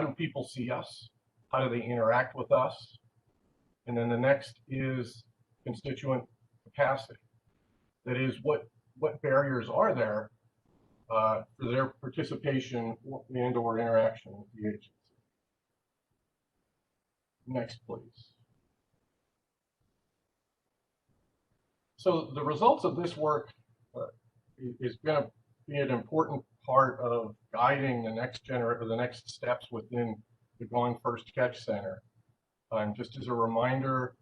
do people see us? How do they interact with us? And then the next is constituent capacity. That is, what barriers are there for their participation and or interaction with the agency. Next, please. So the results of this work is going to be an important part of guiding the next steps within the Gone First Catch Center. Just as a reminder,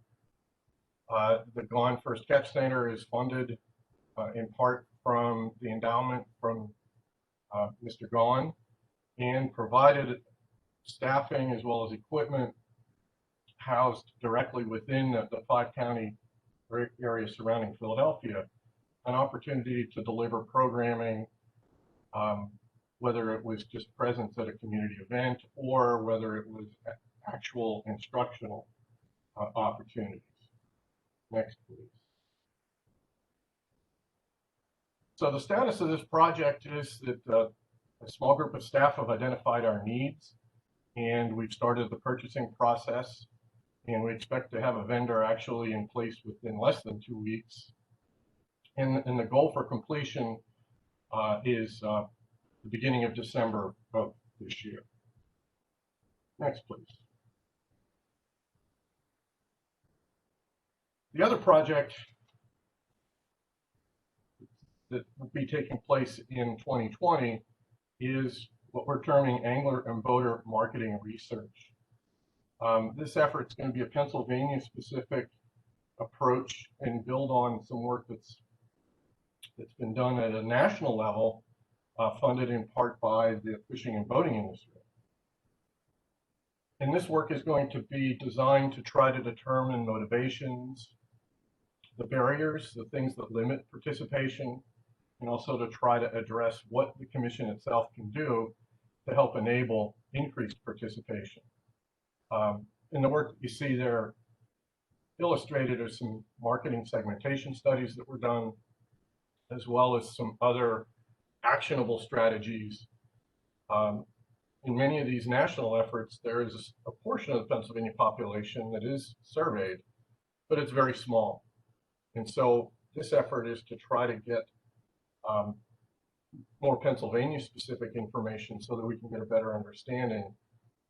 the Gone First Catch Center is funded in part from the endowment from Mr. Gone and provided staffing as well as equipment housed directly within the 5-county area surrounding Philadelphia, an opportunity to deliver programming, whether it was just presence at a community event or whether it was actual instructional opportunities. Next, please. So the status of this project is that a small group of staff have identified our needs, and we've started the purchasing process, and we expect to have a vendor actually in place within less than 2 weeks. And the goal for completion is the beginning of December of this year. Next, please. The other project that will be taking place in 2020 is what we're terming angler and boater marketing research. This effort is going to be a Pennsylvania-specific approach and build on some work that's been done at a national level, funded in part by the fishing and boating industry. And this work is going to be designed to try to determine motivations, the barriers, the things that limit participation, and also to try to address what the commission itself can do to help enable increased participation. In the work that you see there illustrated are some marketing segmentation studies that were done, as well as some other actionable strategies. In many of these national efforts, there is a portion of the Pennsylvania population that is surveyed, but it's very small. And so this effort is to try to get more Pennsylvania-specific information so that we can get a better understanding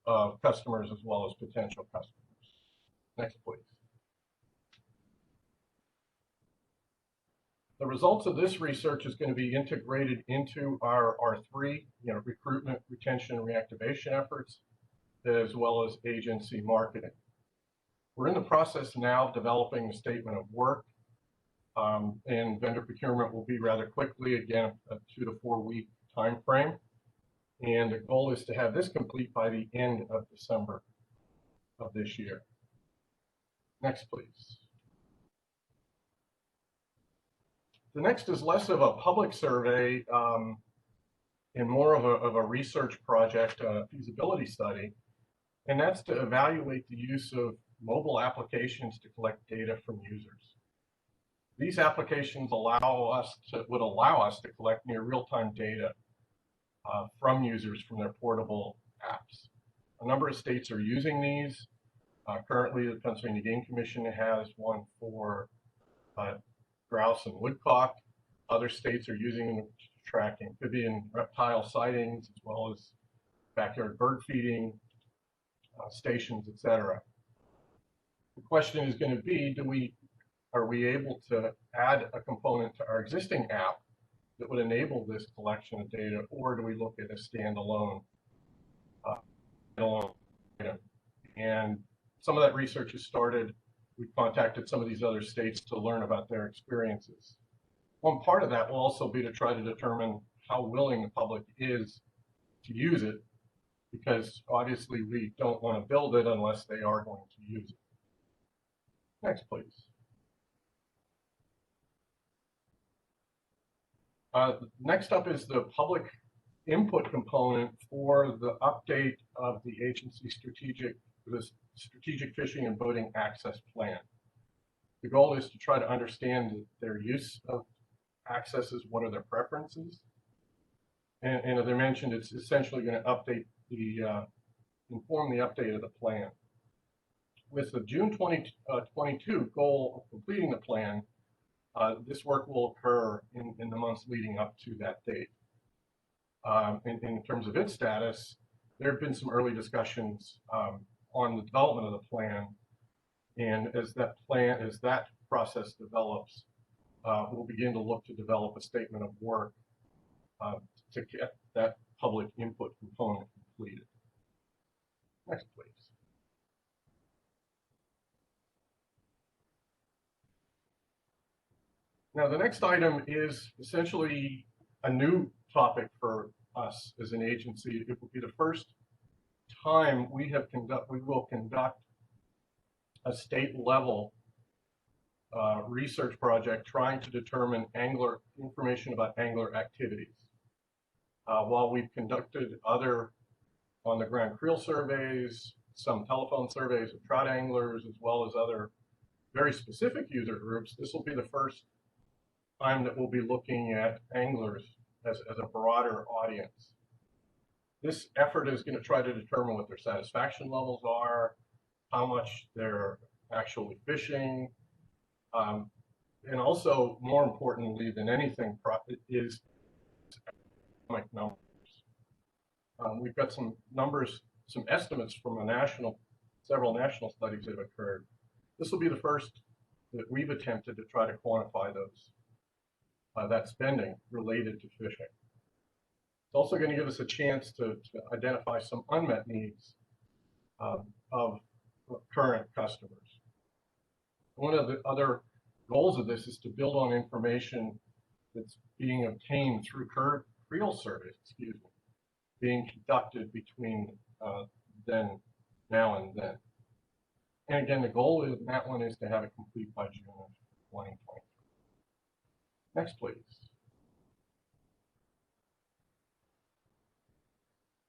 of customers as well as potential customers. Next, please. The results of this research is going to be integrated into our three, recruitment, retention, and reactivation efforts, as well as agency marketing. We're in the process now of developing a statement of work, and vendor procurement will be rather quickly, again, a 2 to 4 week time frame. And the goal is to have this complete by the end of December of this year. Next, please. The next is less of a public survey and more of a research project, a feasibility study, and that's to evaluate the use of mobile applications to collect data from users. These applications would allow us to collect near real-time data from users from their portable apps. A number of states are using these. Currently, the Pennsylvania Game Commission has one for grouse and woodcock. Other states are using them to tracking. Could be in reptile sightings as well as backyard bird feeding stations, etc. The question is going to be, are we able to add a component to our existing app that would enable this collection of data, or do we look at a standalone item? And some of that research has started. We've contacted some of these other states to learn about their experiences. One part of that will also be to try to determine how willing the public is to use it, because obviously we don't want to build it unless they are going to use it. Next, please. Next up is the public input component for the update of the agency strategic fishing and boating access plan. The goal is to try to understand their use of accesses, what are their preferences, and as I mentioned, it's essentially going to update inform the update of the plan. With the June 2022 goal of completing the plan, this work will occur in the months leading up to that date. In terms of its status, there have been some early discussions on the development of the plan, and as that process develops, we'll begin to look to develop a statement of work to get that public input component completed. Next, please. Now, the next item is essentially a new topic for us as an agency. It will be the first time we will conduct a state-level research project trying to determine information about angler activities. While we've conducted other on-the-ground creel surveys, some telephone surveys of trout anglers, as well as other very specific user groups, this will be the first time that we'll be looking at anglers as a broader audience. This effort is going to try to determine what their satisfaction levels are, how much they're actually fishing, and also, more importantly than anything, is economic numbers. We've got some numbers, some estimates from several national studies that have occurred. This will be the first that we've attempted to try to quantify that spending related to fishing. It's also going to give us a chance to identify some unmet needs of current customers. One of the other goals of this is to build on information that's being obtained through creel surveys, being conducted between now and then. And again, the goal in that one is to have it complete by June of 2023. Next, please.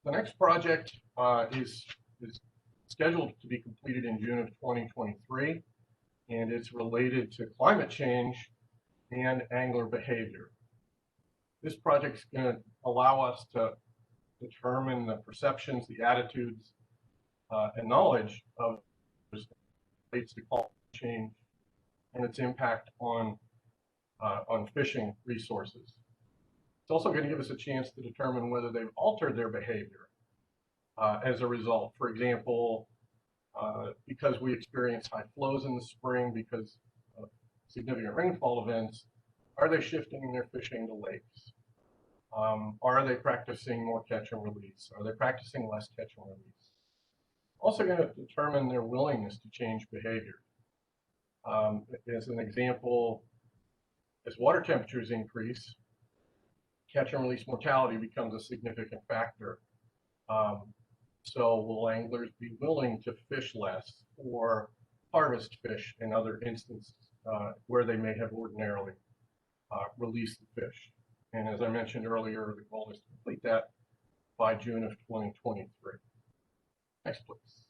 The next project is scheduled to be completed in June of 2023, and it's related to climate change and angler behavior. This project is going to allow us to determine the perceptions, the attitudes, and knowledge of relates to climate change and its impact on fishing resources. It's also going to give us a chance to determine whether they've altered their behavior as a result. For example, because we experience high flows in the spring because of significant rainfall events, are they shifting their fishing to lakes? Are they practicing more catch and release? Are they practicing less catch and release? Also going to determine their willingness to change behavior. As an example, as water temperatures increase, catch and release mortality becomes a significant factor. So will anglers be willing to fish less or harvest fish in other instances where they may have ordinarily released the fish? And as I mentioned earlier, the goal is to complete that by June of 2023. Next, please.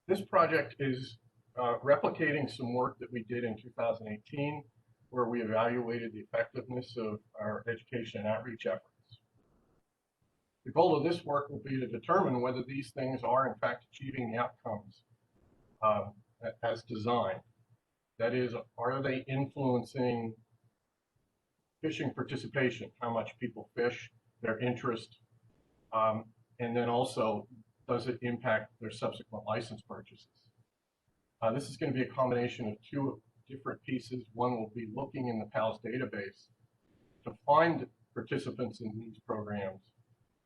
This project is replicating some work that we did in 2018, where we evaluated the effectiveness of our education and outreach efforts. The goal of this work will be to determine whether these things are in fact achieving the outcomes as designed. That is, are they influencing fishing participation, how much people fish, their interest, and then also, does it impact their subsequent license purchases? This is going to be a combination of two different pieces. One will be looking in the PALS database to find participants in these programs.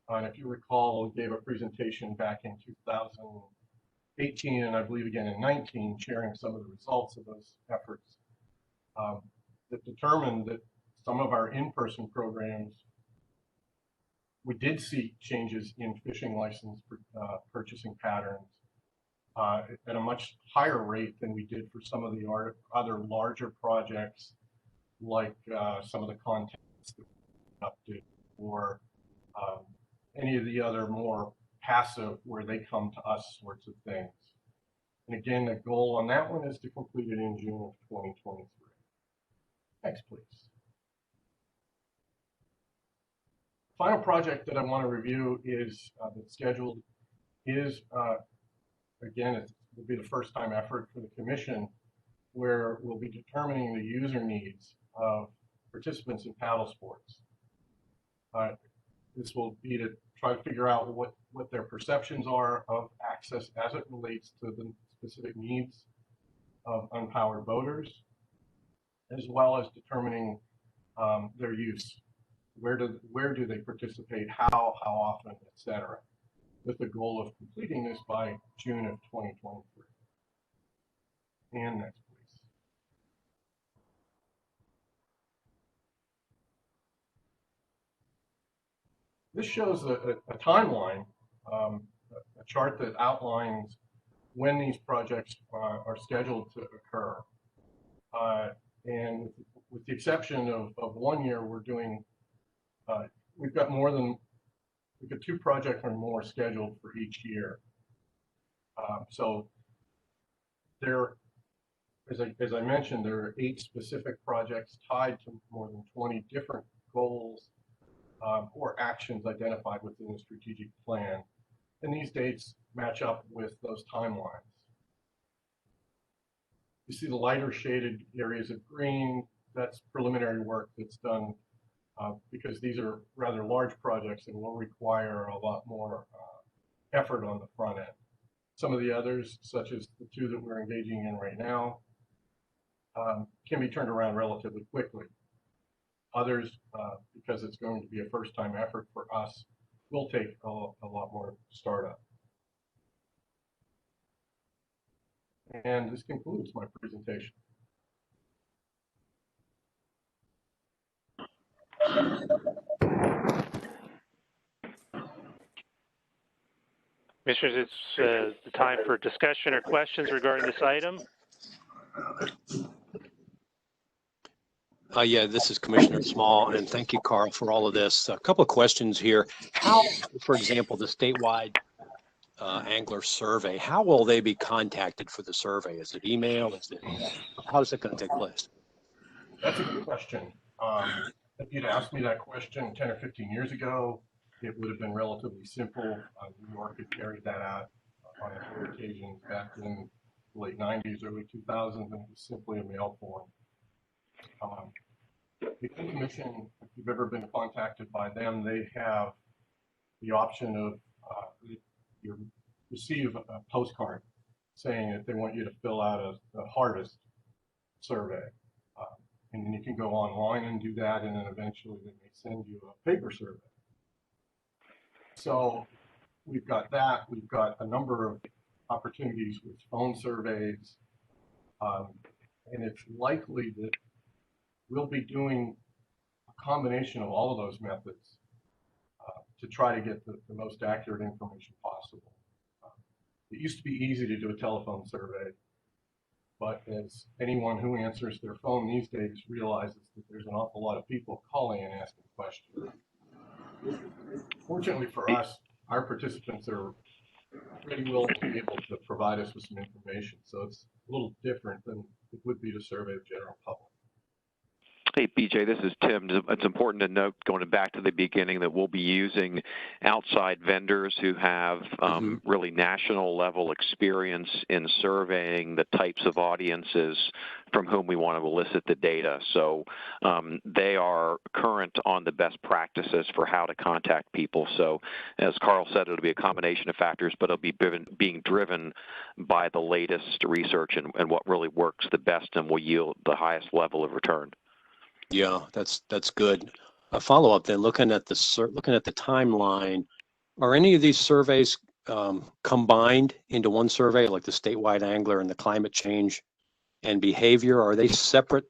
And if you recall, we gave a presentation back in 2018 and I believe again in 19, sharing some of the results of those efforts that determined that some of our in-person programs, we did see changes in fishing license purchasing patterns at a much higher rate than we did for some of the other larger projects, like some of the contests that we updated, or any of the other more passive where they come to us sorts of things. And again, the goal on that one is to complete it in June of 2023. Next, please. Final project that I want to review is that's scheduled is, again, it will be the first time effort for the commission, where we'll be determining the user needs of participants in paddle sports. This will be to try to figure out what their perceptions are of access as it relates to the specific needs of unpowered boaters, as well as determining their use. Where do they participate, how often, et cetera, with the goal of completing this by June of 2023. And next, please. This shows a timeline, a chart that outlines when these projects are scheduled to occur. And with the exception of 1 year, we're doing, we've got two projects or more scheduled for each year. So there, as I mentioned, there are 8 specific projects tied to more than 20 different goals or actions identified within the strategic plan. And these dates match up with those timelines. You see the lighter shaded areas of green, that's preliminary work that's done because these are rather large projects and will require a lot more effort on the front end. Some of the others, such as the 2 that we're engaging in right now, can be turned around relatively quickly. Others, because it's going to be a first-time effort for us, will take a lot more startup. And this concludes my presentation. Commissioners, it's the time for discussion or questions regarding this item. Yeah, this is Commissioner Small, and thank you, Carl, for all of this. A couple of questions here. How, for example, the statewide angler survey, how will they be contacted for the survey? Is it email? How is it going to take place? That's a good question. If you'd asked me that question 10 or 15 years ago, it would have been relatively simple. New York had carried that out on a few occasions back in the late 90s, early 2000s, and it was simply a mail form. The commission, if you've ever been contacted by them, they have the option of you receive a postcard saying that they want you to fill out a harvest survey. And then you can go online and do that, and then eventually they may send you a paper survey. So we've got that. We've got a number of opportunities with phone surveys. And it's likely that we'll be doing a combination of all of those methods to try to get the most accurate information possible. It used to be easy to do a telephone survey, but as anyone who answers their phone these days realizes that there's an awful lot of people calling and asking questions. Fortunately for us, our participants are pretty willing to be able to provide us with some information, so it's a little different than it would be to survey the general public. Hey, BJ, this is Tim. It's important to note, going back to the beginning, that we'll be using outside vendors who have really national level experience in surveying the types of audiences from whom we want to elicit the data. So they are current on the best practices for how to contact people. So as Carl said, it'll be a combination of factors, but it'll be being driven by the latest research and what really works the best and will yield the highest level of return. Yeah, that's good. A follow-up then, looking at the timeline, are any of these surveys combined into one survey, like the statewide angler and the climate change and behavior? Are they separate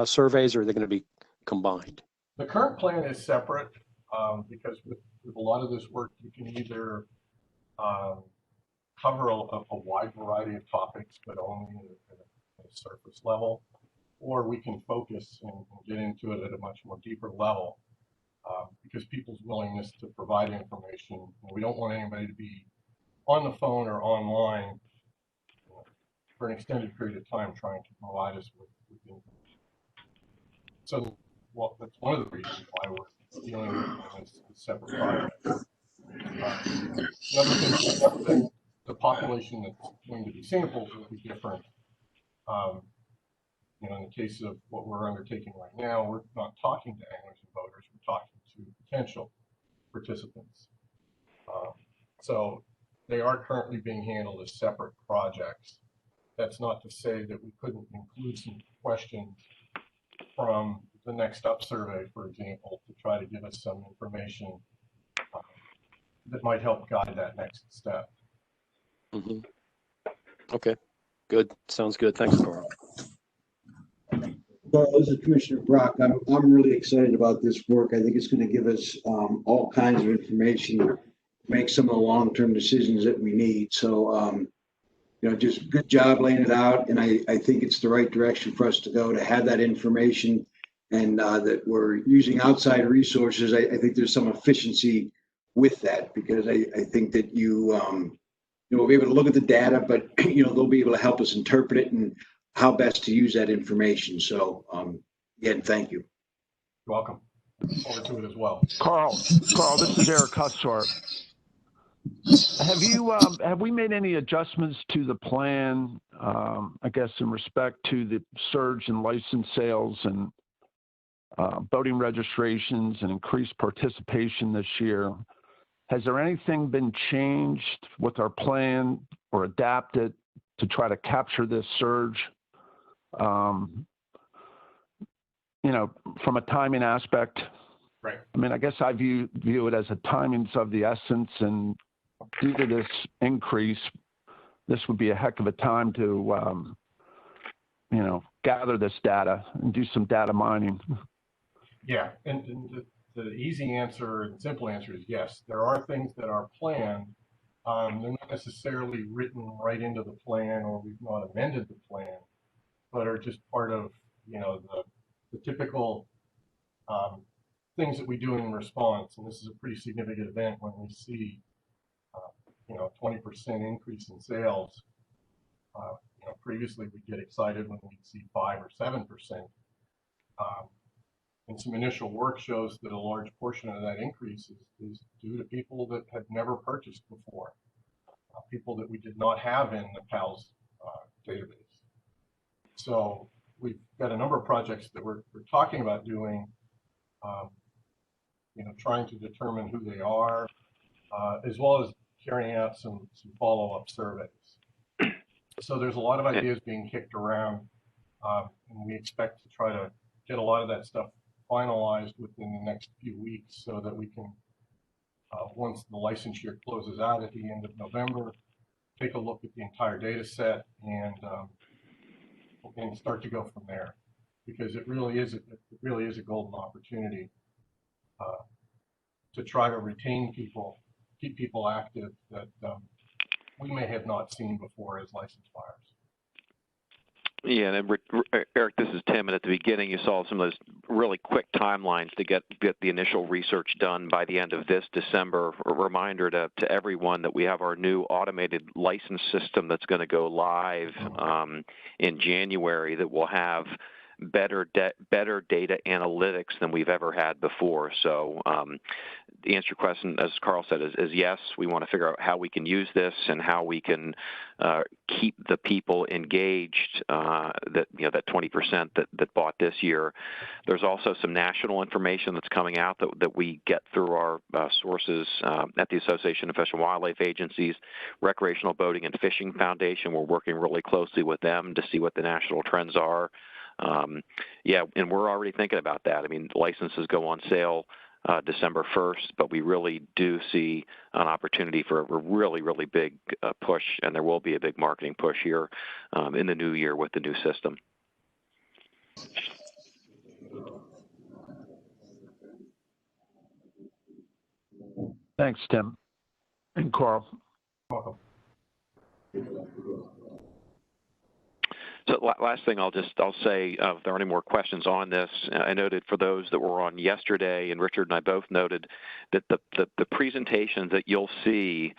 surveys, or are they going to be combined? The current plan is separate because with a lot of this work, you can either cover a wide variety of topics, but only at a surface level, or we can focus and get into it at a much more deeper level because people's willingness to provide information. We don't want anybody to be on the phone or online for an extended period of time trying to provide us with information. So, well, that's one of the reasons why we're dealing with this separate project. Another thing is that the population that's going to be sampled will be different. In the case of what we're undertaking right now, we're not talking to anglers and boaters, we're talking to potential participants. So they are currently being handled as separate projects. That's not to say that we couldn't include some questions from the next up survey, for example, to try to give us some information that might help guide that next step. Okay, good. Sounds good. Thanks, Carl. Carl, this is Commissioner Brock. I'm really excited about this work. I think it's going to give us all kinds of information to make some of the long-term decisions that we need. So, just good job laying it out. And I think it's the right direction for us to go, to have that information, and that we're using outside resources. I think there's some efficiency with that, because I think that we'll be able to look at the data, but they'll be able to help us interpret it and how best to use that information. So again, thank you. You're welcome. Look forward to it as well. Carl, this is Eric Hussar. Have we made any adjustments to the plan, I guess, in respect to the surge in license sales and boating registrations and increased participation this year? Has there anything been changed with our plan or adapted to try to capture this surge? From a timing aspect. Right. I mean, I guess I view it as a timing's of the essence, and due to this increase, this would be a heck of a time to, gather this data and do some data mining. Yeah, and the easy answer and simple answer is yes. There are things that are planned They're not necessarily written right into the plan, or we've not amended the plan, but are just part of, the typical things that we do in response. And this is a pretty significant event when we see, 20% increase in sales. Previously we'd get excited when we'd see 5 or 7%. And some initial work shows that a large portion of that increase is due to people that had never purchased before, people that we did not have in the PALS database. So we've got a number of projects that we're talking about doing, trying to determine who they are, as well as carrying out some follow-up surveys. So there's a lot of ideas being kicked around, and we expect to try to get a lot of that stuff finalized within the next few weeks so that we can, once the licensure closes out at the end of November, take a look at the entire data set and start to go from there, because it really is a golden opportunity to try to retain people, keep people active that we may have not seen before as licensed buyers. Yeah, and Eric, this is Tim, and at the beginning you saw some of those really quick timelines to get the initial research done by the end of this December. A reminder to everyone that we have our new automated license system that's going to go live in January, that will have better data analytics than we've ever had before. So the answer to your question, as Carl said, is yes. We want to figure out how we can use this and how we can keep the people engaged, that 20% that bought this year. There's also some national information that's coming out that we get through our sources at the Association of Fish and Wildlife Agencies, Recreational Boating and Fishing Foundation. We're working really closely with them to see what the national trends are. Yeah, and we're already thinking about that. I mean, licenses go on sale December 1st, but we really do see an opportunity for a really, really big push, and there will be a big marketing push here in the new year with the new system. Thanks, Tim and Carl. Welcome. So last thing I'll say, if there are any more questions on this, I noted for those that were on yesterday, and Richard and I both noted that the presentations that you'll see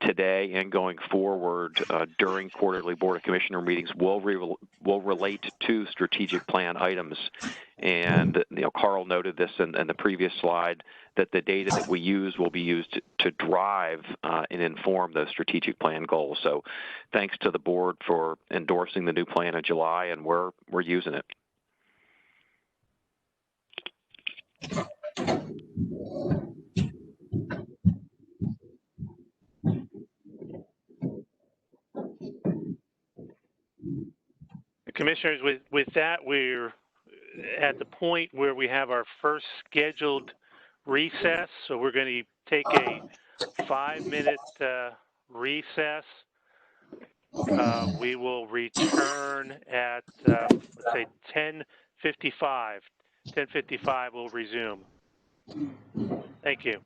today and going forward during quarterly Board of Commissioner meetings will relate to strategic plan items. And Carl noted this in the previous slide, that the data that we use will be used to drive and inform those strategic plan goals. So thanks to the board for endorsing the new plan in July, and we're using it. Commissioners, with that, we're at the point where we have our first scheduled recess. So we're going to take a 5-minute recess. We will return at, let's say, 10:55. 10:55 we'll resume. Thank you.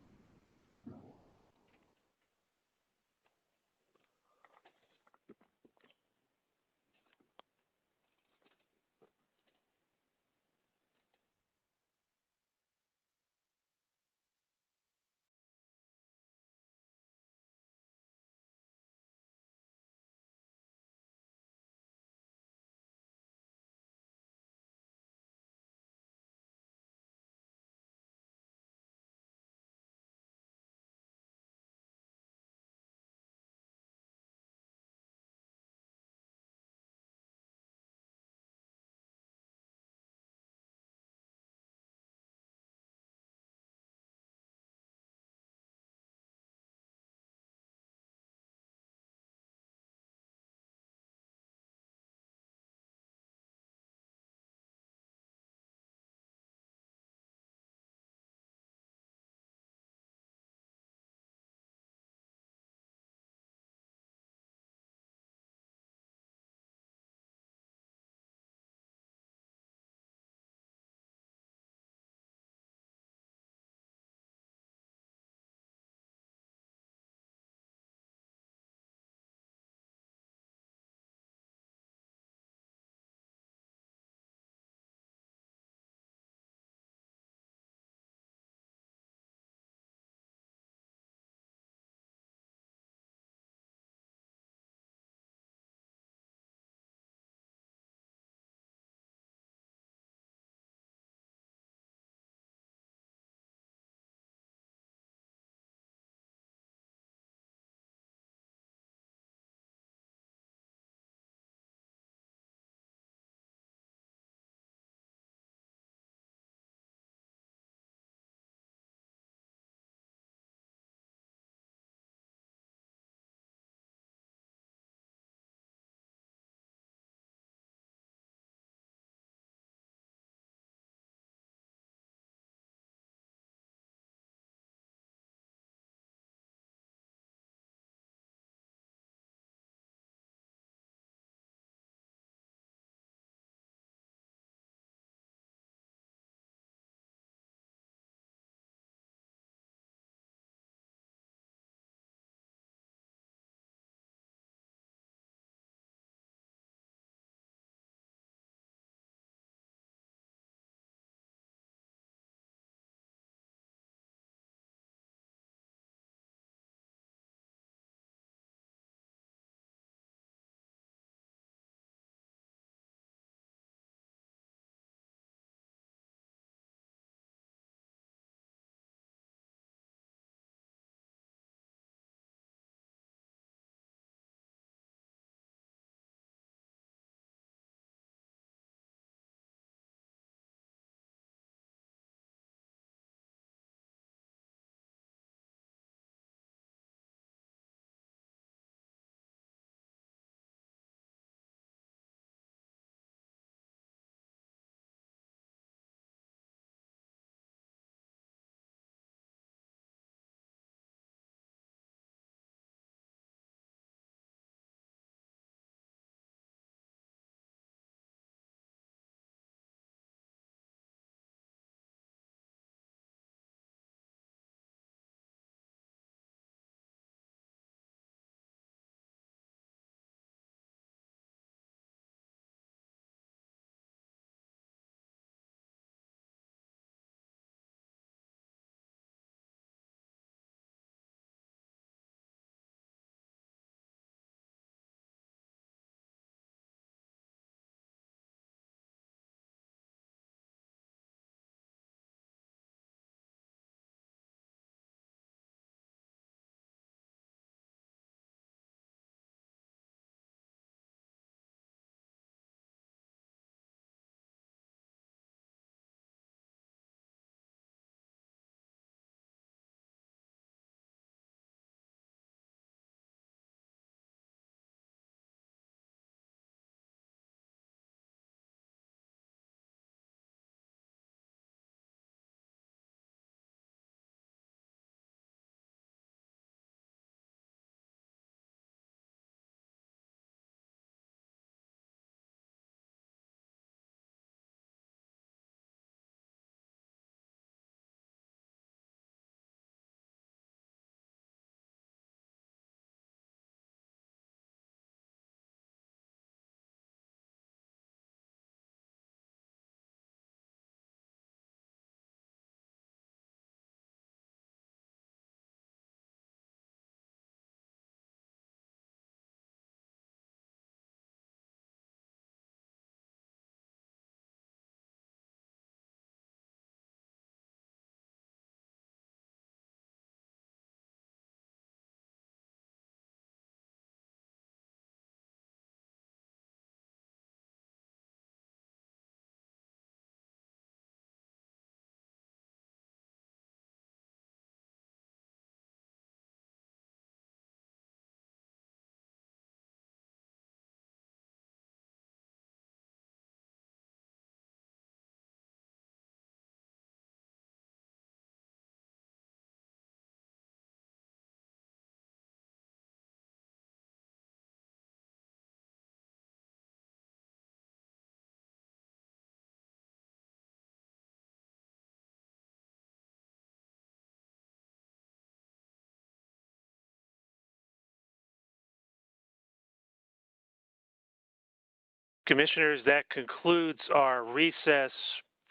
Commissioners, that concludes our recess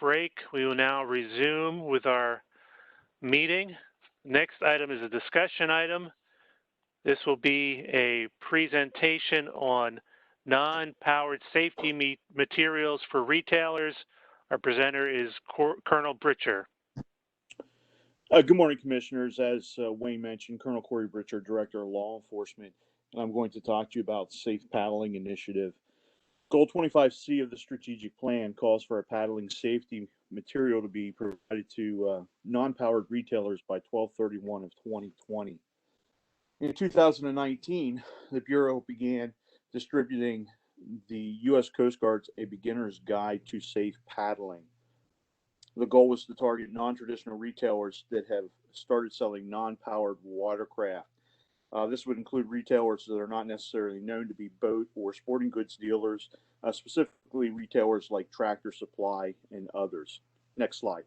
break. We will now resume with our meeting. Next item is a discussion item. This will be a presentation on non-powered safety materials for retailers. Our presenter is Colonel Britcher. Good morning, Commissioners. As Wayne mentioned, Colonel Corey Britcher, Director of Law Enforcement, and I'm going to talk to you about Safe Paddling Initiative. Goal 25C of the strategic plan calls for a paddling safety material to be provided to non-powered retailers by 12/31 of 2020. In 2019, the Bureau began distributing the U.S. Coast Guard's A Beginner's Guide to Safe Paddling. The goal was to target non-traditional retailers that have started selling non-powered watercraft. This would include retailers that are not necessarily known to be boat or sporting goods dealers, specifically retailers like Tractor Supply and others. Next slide.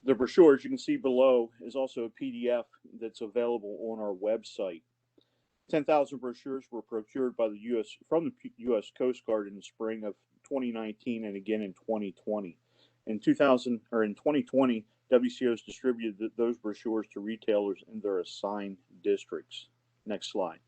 The brochure, as you can see below, is also a PDF that's available on our website. 10,000 brochures were procured by the from the U.S. Coast Guard in the spring of 2019 and again in 2020. In 2020, WCOs distributed those brochures to retailers in their assigned districts. Next slide.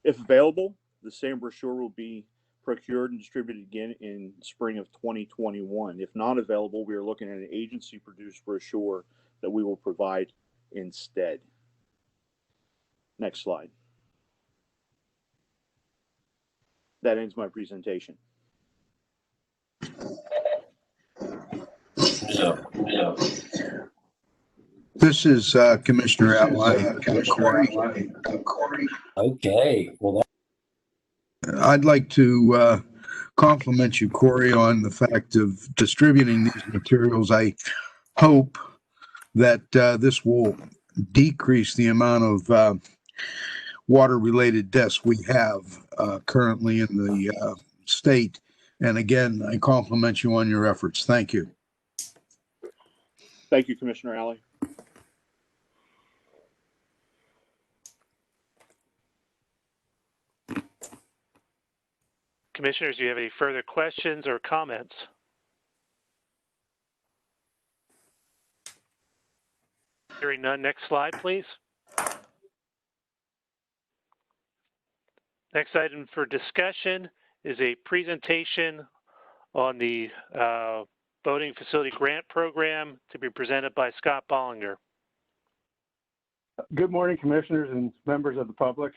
If available, the same brochure will be procured and distributed again in spring of 2021. If not available, we are looking at an agency-produced brochure that we will provide instead. Next slide. That ends my presentation. This is Commissioner Ally. Corey. Okay. Well, I'd like to compliment you, Corey, on the fact of distributing these materials. I hope that this will decrease the amount of water-related deaths we have currently in the state. And again, I compliment you on your efforts. Thank you. Thank you, Commissioner Alley. Commissioners, do you have any further questions or comments? Hearing none, next slide, please. Next item for discussion is a presentation on the Boating Facility Grant Program to be presented by Scott Bollinger. Good morning, Commissioners and members of the public.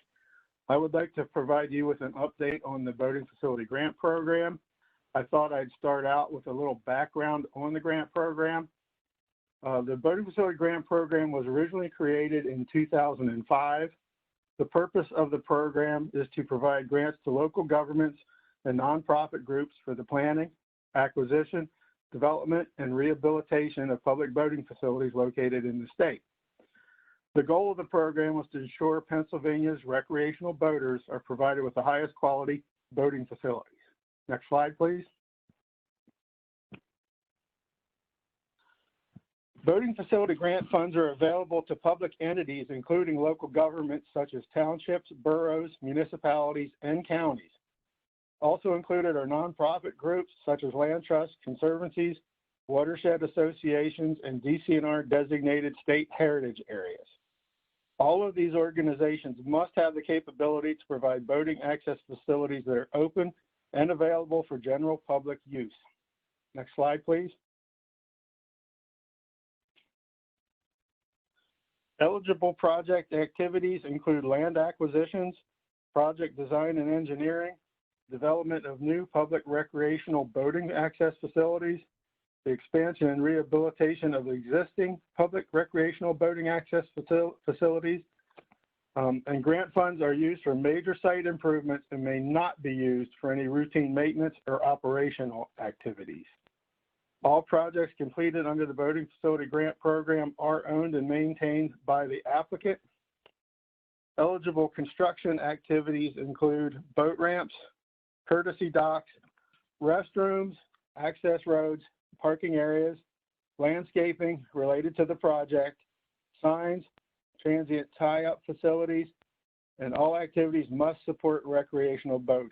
I would like to provide you with an update on the Boating Facility Grant Program. I thought I'd start out with a little background on the grant program. The Boating Facility Grant Program was originally created in 2005. The purpose of the program is to provide grants to local governments and nonprofit groups for the planning, acquisition, development, and rehabilitation of public boating facilities located in the state. The goal of the program was to ensure Pennsylvania's recreational boaters are provided with the highest quality boating facilities. Next slide, please. Boating facility grant funds are available to public entities, including local governments such as townships, boroughs, municipalities, and counties. Also included are nonprofit groups such as land trusts, conservancies, watershed associations, and DCNR designated state heritage areas. All of these organizations must have the capability to provide boating access facilities that are open and available for general public use. Next slide, please. Eligible project activities include land acquisitions, project design and engineering, development of new public recreational boating access facilities, the expansion and rehabilitation of existing public recreational boating access facilities, and grant funds are used for major site improvements and may not be used for any routine maintenance or operational activities. All projects completed under the Boating Facility Grant Program are owned and maintained by the applicant. Eligible construction activities include boat ramps, courtesy docks, restrooms, access roads, parking areas, landscaping related to the project, signs, transient tie-up facilities, and all activities must support recreational boating.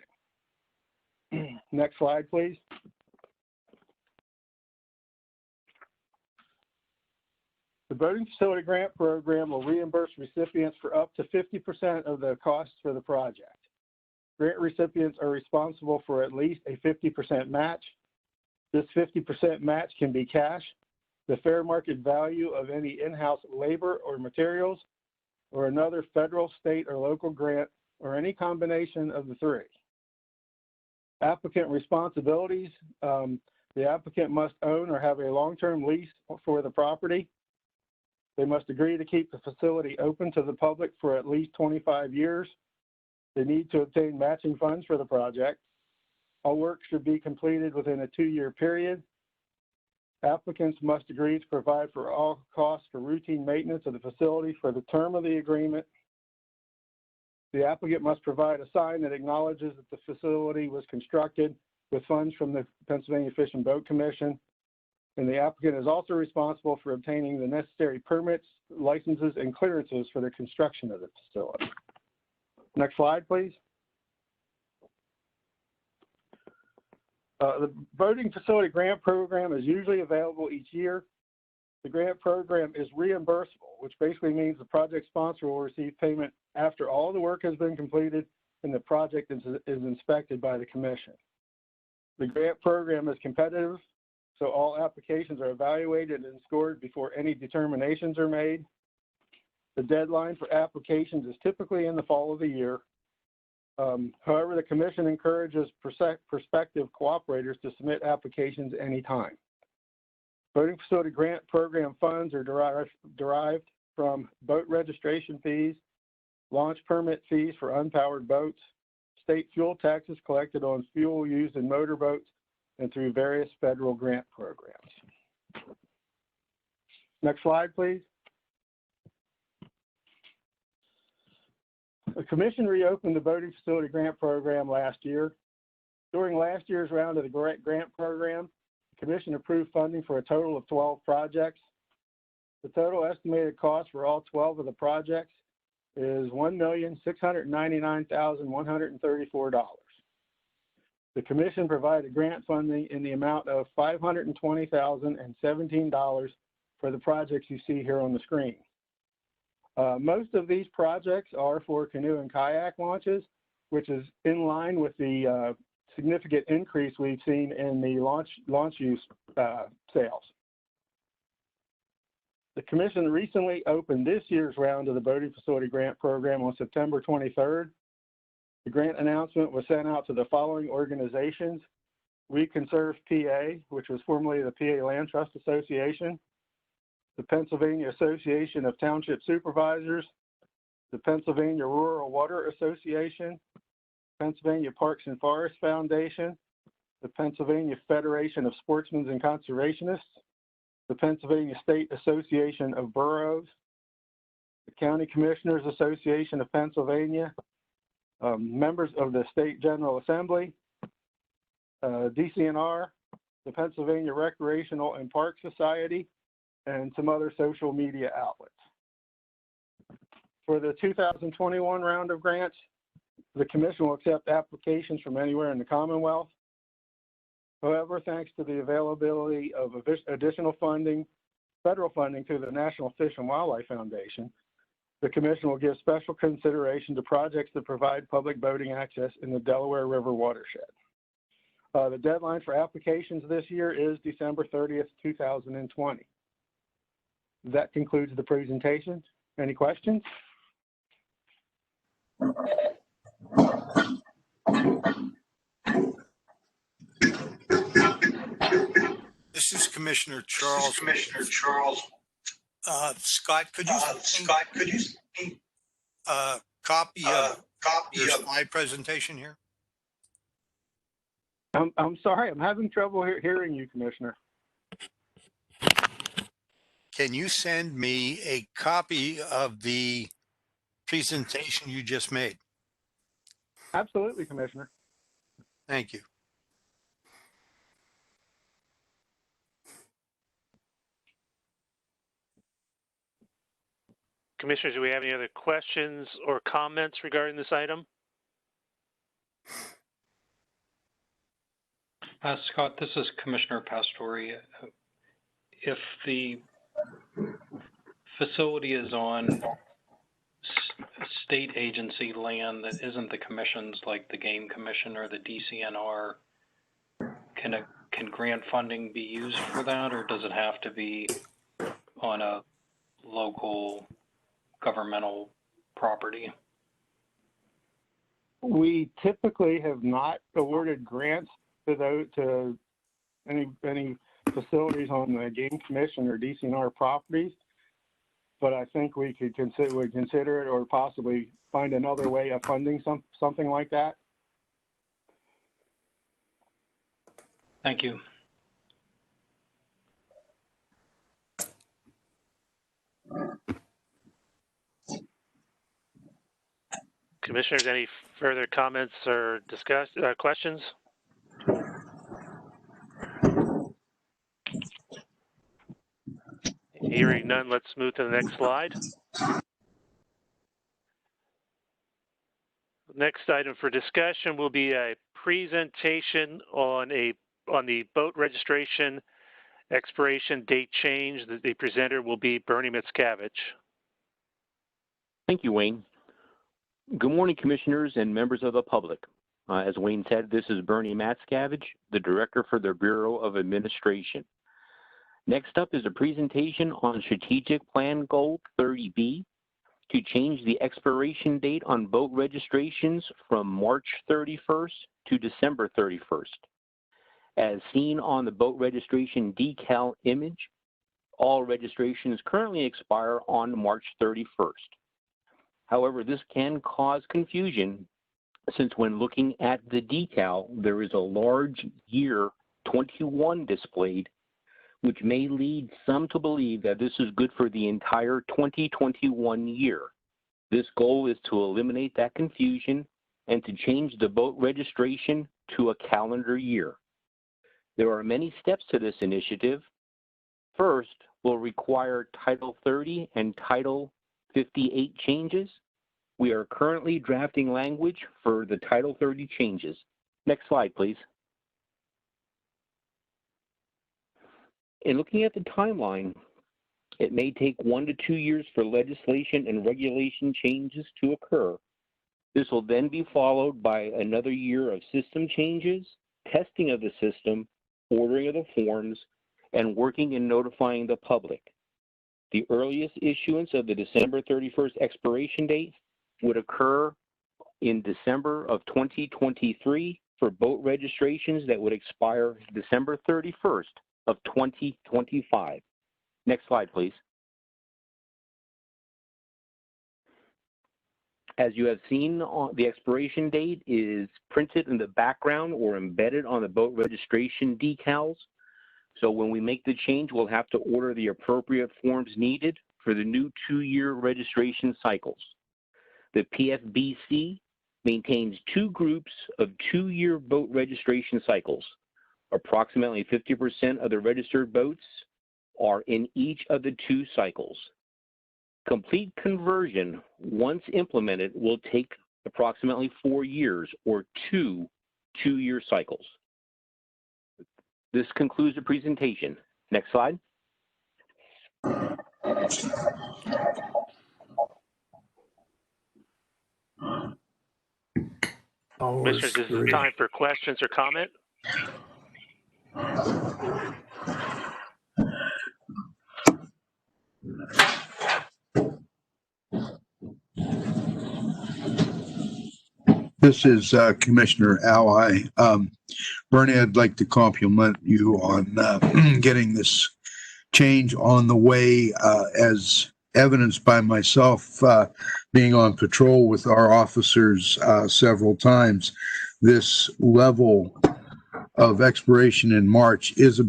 Next slide, please. The Boating Facility Grant Program will reimburse recipients for up to 50% of the costs for the project. Grant recipients are responsible for at least a 50% match. This 50% match can be cash, the fair market value of any in-house labor or materials, or another federal, state, or local grant, or any combination of the three. Applicant responsibilities. The applicant must own or have a long-term lease for the property. They must agree to keep the facility open to the public for at least 25 years. They need to obtain matching funds for the project. All work should be completed within a 2-year period. Applicants must agree to provide for all costs for routine maintenance of the facility for the term of the agreement. The applicant must provide a sign that acknowledges that the facility was constructed with funds from the Pennsylvania Fish and Boat Commission. And the applicant is also responsible for obtaining the necessary permits, licenses, and clearances for the construction of the facility. Next slide, please. The Boating Facility Grant Program is usually available each year. The grant program is reimbursable, which basically means the project sponsor will receive payment after all the work has been completed and the project is inspected by the commission. The grant program is competitive, so all applications are evaluated and scored before any determinations are made. The deadline for applications is typically in the fall of the year. However, the commission encourages prospective cooperators to submit applications anytime. Boating Facility Grant Program funds are derived from boat registration fees, launch permit fees for unpowered boats, state fuel taxes collected on fuel used in motorboats, and through various federal grant programs. Next slide, please. The commission reopened the Boating Facility Grant Program last year. During last year's round of the grant program, the commission approved funding for a total of 12 projects. The total estimated cost for all 12 of the projects is $1,699,134. The commission provided grant funding in the amount of $520,017 for the projects you see here on the screen. Most of these projects are for canoe and kayak launches, which is in line with the significant increase we've seen in the launch use sales. The commission recently opened this year's round of the Boating Facility Grant Program on September 23rd. The grant announcement was sent out to the following organizations: We Conserve PA, which was formerly the PA Land Trust Association, the Pennsylvania Association of Township Supervisors, the Pennsylvania Rural Water Association, Pennsylvania Parks and Forest Foundation, the Pennsylvania Federation of Sportsmen and Conservationists, the Pennsylvania State Association of Boroughs, the County Commissioners Association of Pennsylvania, members of the State General Assembly, DCNR, the Pennsylvania Recreational and Park Society, and some other social media outlets. For the 2021 round of grants, the commission will accept applications from anywhere in the Commonwealth. However, thanks to the availability of additional funding, federal funding through the National Fish and Wildlife Foundation, the commission will give special consideration to projects that provide public boating access in the Delaware River watershed. The deadline for applications this year is December 30th, 2020. That concludes the presentation. Any questions? This is Commissioner Charles. Scott, could you copy of your slide presentation here? I'm sorry, I'm having trouble hearing you, Commissioner. Can you send me a copy of the presentation you just made? Absolutely, Commissioner. Thank you. Commissioners, do we have any other questions or comments regarding this item? Scott, this is Commissioner Pastore. If the facility is on state agency land that isn't the commission's, like the Game Commission or the DCNR, can grant funding be used for that, or does it have to be on a local governmental property? We typically have not awarded grants to any facilities on the Game Commission or DCNR properties, but I think we could consider it, or possibly find another way of funding something like that. Thank you. Commissioners, any further comments or questions? Hearing none, let's move to the next slide. Next item for discussion will be a presentation on the boat registration expiration date change. The presenter will be Bernie Miscavige. Thank you, Wayne. Good morning, Commissioners and members of the public. As Wayne said, this is Bernie Miscavige, the Director for the Bureau of Administration. Next up is a presentation on Strategic Plan Goal 30B to change the expiration date on boat registrations from March 31st to December 31st. As seen on the boat registration decal image, all registrations currently expire on March 31st. However, this can cause confusion since when looking at the decal, there is a large year 21 displayed, which may lead some to believe that this is good for the entire 2021 year. This goal is to eliminate that confusion and to change the boat registration to a calendar year. There are many steps to this initiative. First, we'll require Title 30 and Title 58 changes. We are currently drafting language for the Title 30 changes. Next slide, please. In looking at the timeline, it may take 1 to 2 years for legislation and regulation changes to occur. This will then be followed by another year of system changes, testing of the system, ordering of the forms, and working and notifying the public. The earliest issuance of the December 31st expiration date would occur in December of 2023 for boat registrations that would expire December 31st of 2025. Next slide, please. As you have seen, the expiration date is printed in the background or embedded on the boat registration decals. So when we make the change, we'll have to order the appropriate forms needed for the new 2-year registration cycles. The PFBC maintains 2 groups of 2-year boat registration cycles. Approximately 50% of the registered boats are in each of the 2 cycles. Complete conversion, once implemented, will take approximately 4 years or 2 2-year cycles. This concludes the presentation. Next slide. Commissioners, this is time for questions or comment. This is Commissioner Ally. Bernie, I'd like to compliment you on getting this change on the way, as evidenced by myself being on patrol with our officers several times. This level of expiration in March is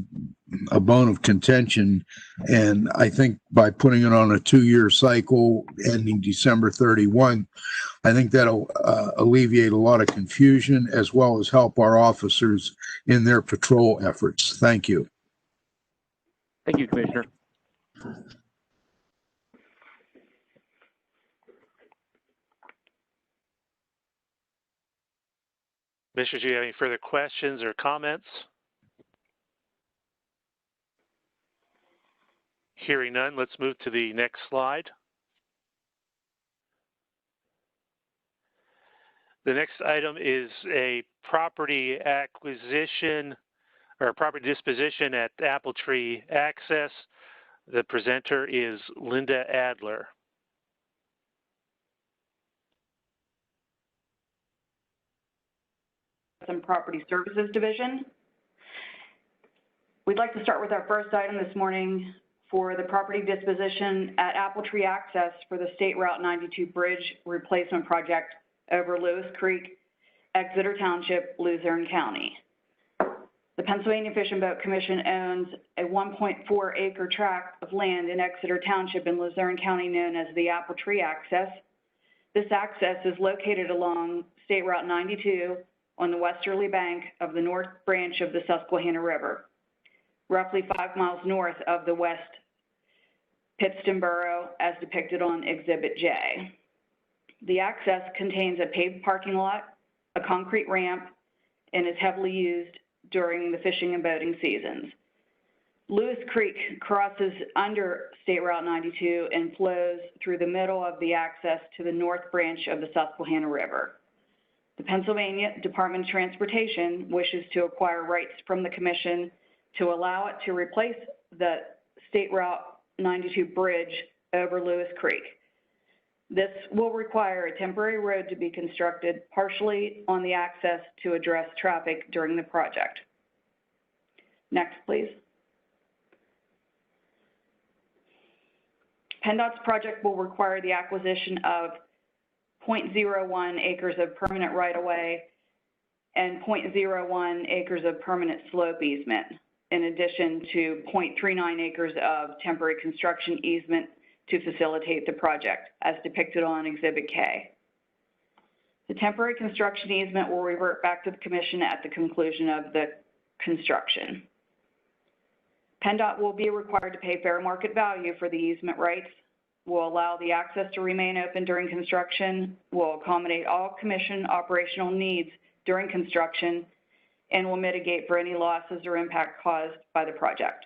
a bone of contention, and I think by putting it on a 2-year cycle ending December 31, I think that'll alleviate a lot of confusion as well as help our officers in their patrol efforts. Thank you. Thank you, Commissioner. Commissioners, do you have any further questions or comments? Hearing none, let's move to the next slide. The next item is a property acquisition or property disposition at Apple Tree Access. The presenter is Linda Adler. And Property Services Division. We'd like to start with our first item this morning for the property disposition at Apple Tree Access for the State Route 92 Bridge Replacement Project over Lewis Creek, Exeter Township, Luzerne County. The Pennsylvania Fish and Boat Commission owns a 1.4 acre tract of land in Exeter Township in Luzerne County known as the Apple Tree Access. This access is located along State Route 92 on the westerly bank of the north branch of the Susquehanna River, roughly 5 miles north of the West Pittston Borough as depicted on Exhibit J. The access contains a paved parking lot, a concrete ramp, and is heavily used during the fishing and boating seasons. Lewis Creek crosses under State Route 92 and flows through the middle of the access to the north branch of the Susquehanna River. The Pennsylvania Department of Transportation wishes to acquire rights from the Commission to allow it to replace the State Route 92 bridge over Lewis Creek. This will require a temporary road to be constructed partially on the access to address traffic during the project. Next, please. PennDOT's project will require the acquisition of 0.01 acres of permanent right-of-way and 0.01 acres of permanent slope easement, in addition to 0.39 acres of temporary construction easement to facilitate the project, as depicted on Exhibit K. The temporary construction easement will revert back to the Commission at the conclusion of the construction. PennDOT will be required to pay fair market value for the easement rights, will allow the access to remain open during construction, will accommodate all Commission operational needs during construction, and will mitigate for any losses or impact caused by the project.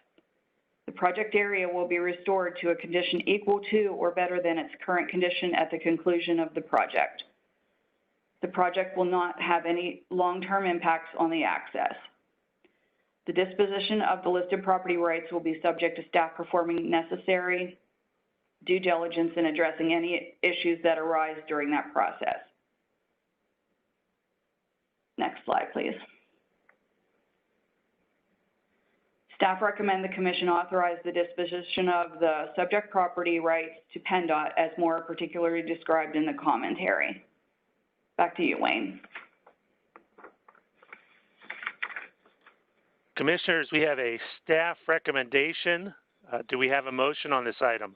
The project area will be restored to a condition equal to or better than its current condition at the conclusion of the project. The project will not have any long-term impacts on the access. The disposition of the listed property rights will be subject to staff performing necessary due diligence in addressing any issues that arise during that process. Next slide, please. Staff recommend the Commission authorize the disposition of the subject property rights to PennDOT as more particularly described in the commentary. Back to you, Wayne. Commissioners, we have a staff recommendation. Do we have a motion on this item?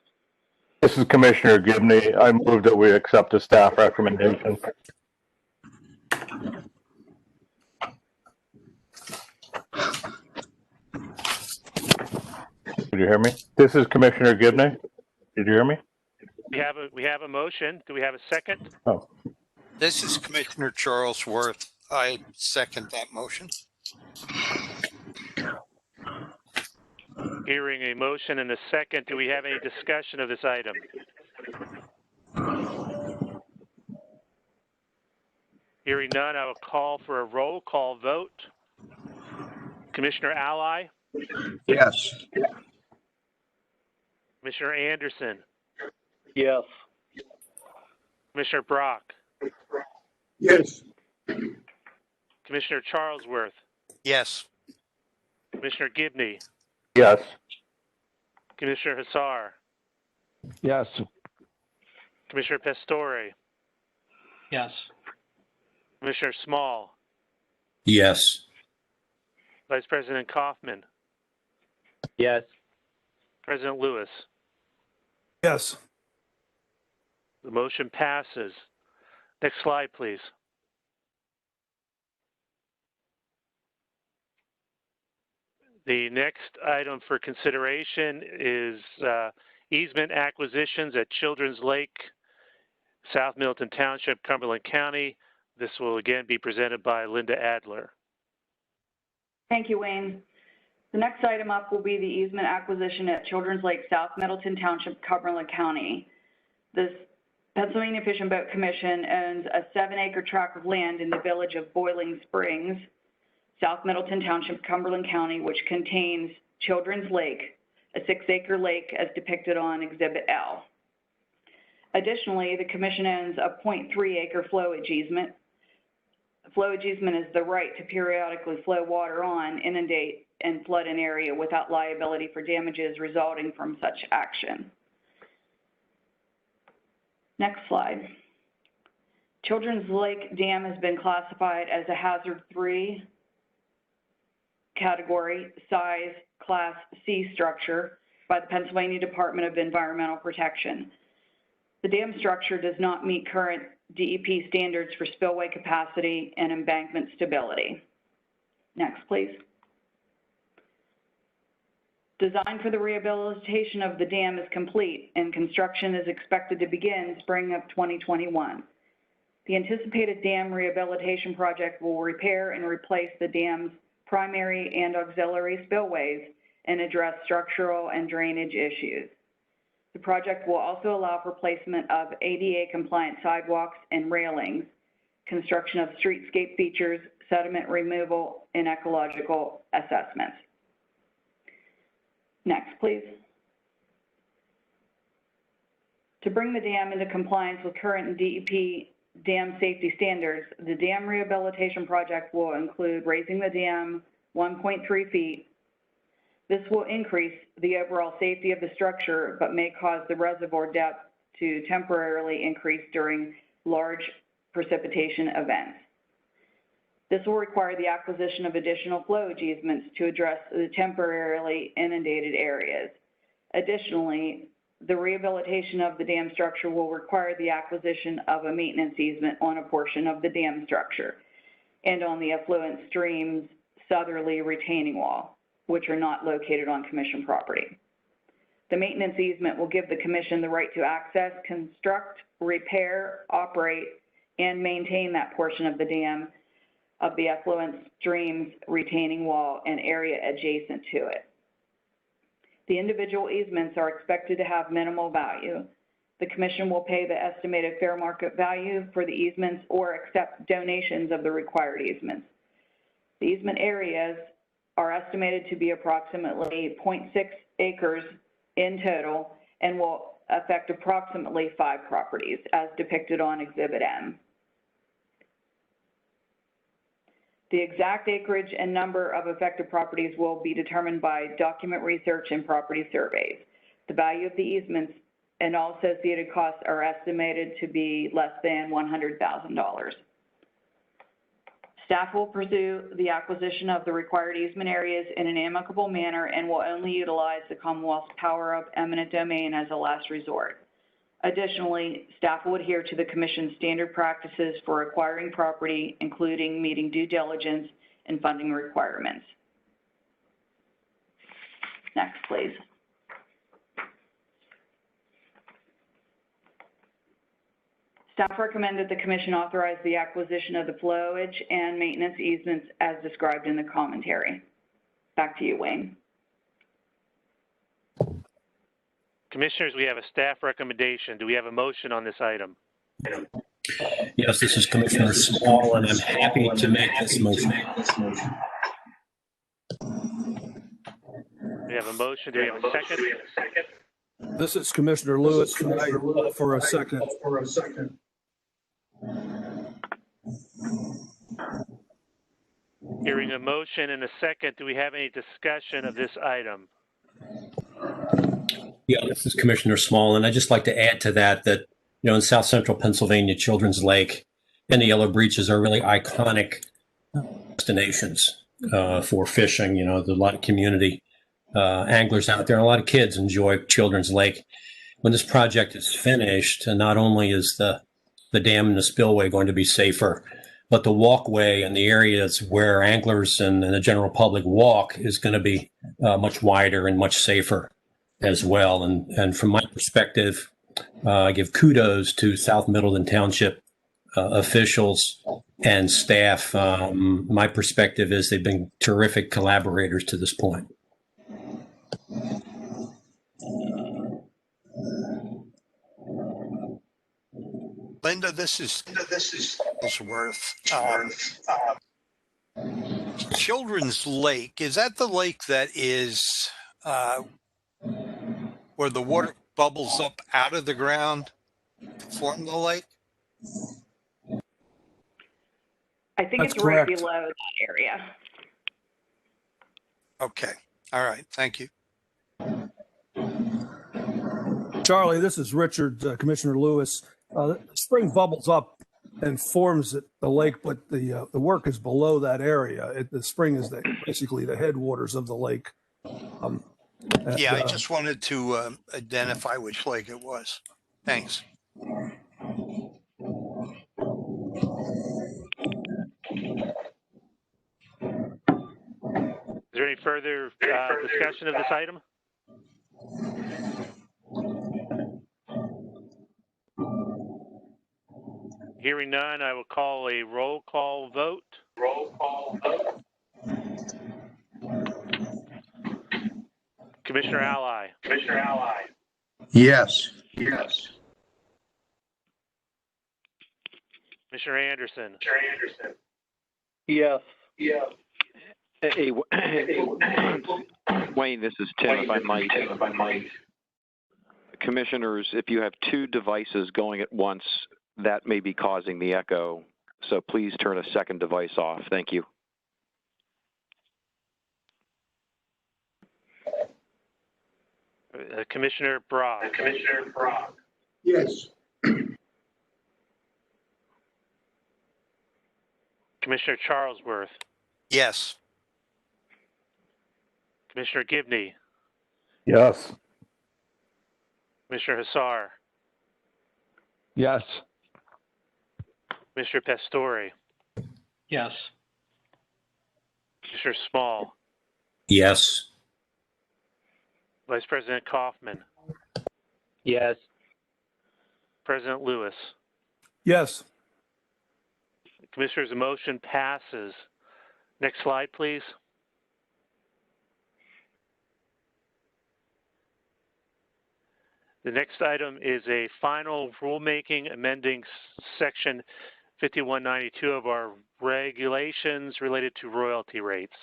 This is Commissioner Gibney. I move that we accept the staff recommendation. Did you hear me? This is Commissioner Gibney. Did you hear me? We have a motion. Do we have a second? Oh. This is Commissioner Charles Worth. I second that motion. Hearing a motion and a second, do we have any discussion of this item? Hearing none, I will call for a roll call vote. Commissioner Ally? Yes. Commissioner Anderson? Yes. Commissioner Brock? Yes. Commissioner Charlesworth? Yes. Commissioner Gibney? Yes. Commissioner Hassar? Yes. Commissioner Pastore? Yes. Commissioner Small? Yes. Vice President Kaufman? Yes. President Lewis? Yes. The motion passes. Next slide, please. The next item for consideration is easement acquisitions at Children's Lake, South Middleton Township, Cumberland County. This will again be presented by Linda Adler. Thank you, Wayne. The next item up will be the easement acquisition at Children's Lake, South Middleton Township, Cumberland County. This Pennsylvania Fish and Boat Commission owns a 7-acre tract of land in the village of Boiling Springs, South Middleton Township, Cumberland County, which contains Children's Lake, a 6-acre lake as depicted on Exhibit L. Additionally, the commission owns a 0.3-acre flowage easement. The flowage easement is the right to periodically flow water on, inundate, and flood an area without liability for damages resulting from such action. Next slide. Children's Lake Dam has been classified as a Hazard 3 category, size, Class C structure by the Pennsylvania Department of Environmental Protection. The dam structure does not meet current DEP standards for spillway capacity and embankment stability. Next, please. Design for the rehabilitation of the dam is complete and construction is expected to begin spring of 2021. The anticipated dam rehabilitation project will repair and replace the dam's primary and auxiliary spillways and address structural and drainage issues. The project will also allow for placement of ADA-compliant sidewalks and railings, construction of streetscape features, sediment removal, and ecological assessments. Next, please. To bring the dam into compliance with current DEP dam safety standards, the dam rehabilitation project will include raising the dam 1.3 feet. This will increase the overall safety of the structure, but may cause the reservoir depth to temporarily increase during large precipitation events. This will require the acquisition of additional flowage easements to address the temporarily inundated areas. Additionally, the rehabilitation of the dam structure will require the acquisition of a maintenance easement on a portion of the dam structure and on the affluent stream's southerly retaining wall, which are not located on commission property. The maintenance easement will give the commission the right to access, construct, repair, operate, and maintain that portion of the dam of the affluent stream's retaining wall and area adjacent to it. The individual easements are expected to have minimal value. The commission will pay the estimated fair market value for the easements or accept donations of the required easements. The easement areas are estimated to be approximately 0.6 acres in total and will affect approximately 5 properties as depicted on Exhibit M. The exact acreage and number of affected properties will be determined by document research and property surveys. The value of the easements and all associated costs are estimated to be less than $100,000. Staff will pursue the acquisition of the required easement areas in an amicable manner and will only utilize the Commonwealth's power of eminent domain as a last resort. Additionally, staff will adhere to the Commission's standard practices for acquiring property, including meeting due diligence and funding requirements. Next, please. Staff recommend that the Commission authorize the acquisition of the flowage and maintenance easements as described in the commentary. Back to you, Wayne. Commissioners, we have a staff recommendation. Do we have a motion on this item? Yes, this is Commissioner Small, and I'm happy to make this motion. We have a motion. Do we have a second? This is Commissioner Lewis. For a second. Hearing a motion and a second, do we have any discussion of this item? Yeah, this is Commissioner Small, and I'd just like to add to that, in South Central Pennsylvania, Children's Lake and the Yellow Breeches are really iconic destinations for fishing. There's a lot of community anglers out there, and a lot of kids enjoy Children's Lake. When this project is finished, not only is the dam and the spillway going to be safer, but the walkway and the areas where anglers and the general public walk is going to be much wider and much safer as well. And from my perspective, I give kudos to South Middleton Township officials and staff. My perspective is they've been terrific collaborators to this point. Linda, this is Ellsworth. Children's Lake, is that the lake that is where the water bubbles up out of the ground to form the lake? I think That's it's right correct. below that area. Okay. All right. Thank you. Charlie, this is Richard, Commissioner Lewis. The spring bubbles up and forms the lake, but the work is below that area. The spring is basically the headwaters of the lake. Yeah, I just wanted to identify which lake it was. Thanks. Is there any further discussion of this item? Hearing none, I will call a roll call vote. Commissioner Ally. Yes. Commissioner Anderson. Yes. Hey, Wayne, this is Tim, if I might. Commissioners, if you have two devices going at once, that may be causing the echo. So please turn a second device off. Thank you. Commissioner Brock. Yes. Commissioner Charlesworth. Yes. Commissioner Gibney. Yes. Commissioner Hassar. Yes. Commissioner Pastore. Yes. Commissioner Small. Yes. Vice President Kaufman. Yes. President Lewis. Yes. Commissioners, the motion passes. Next slide, please. The next item is a final rulemaking amending section 5192 of our regulations related to royalty rates.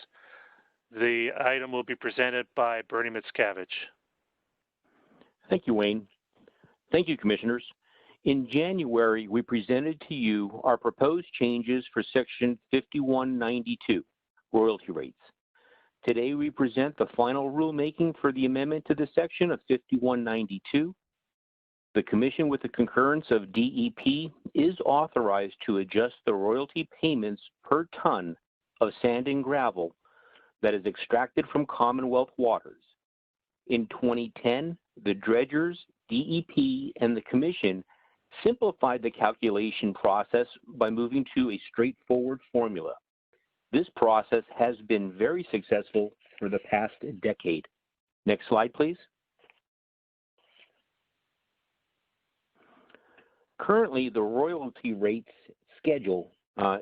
The item will be presented by Bernie Miscavige. Thank you, Wayne. Thank you, Commissioners. In January, we presented to you our proposed changes for Section 5192, royalty rates. Today, we present the final rulemaking for the amendment to the section of 5192. The Commission, with the concurrence of DEP, is authorized to adjust the royalty payments per ton of sand and gravel that is extracted from Commonwealth waters. In 2010, the dredgers, DEP, and the Commission simplified the calculation process by moving to a straightforward formula. This process has been very successful for the past decade. Next slide, please. Currently, the royalty rates schedule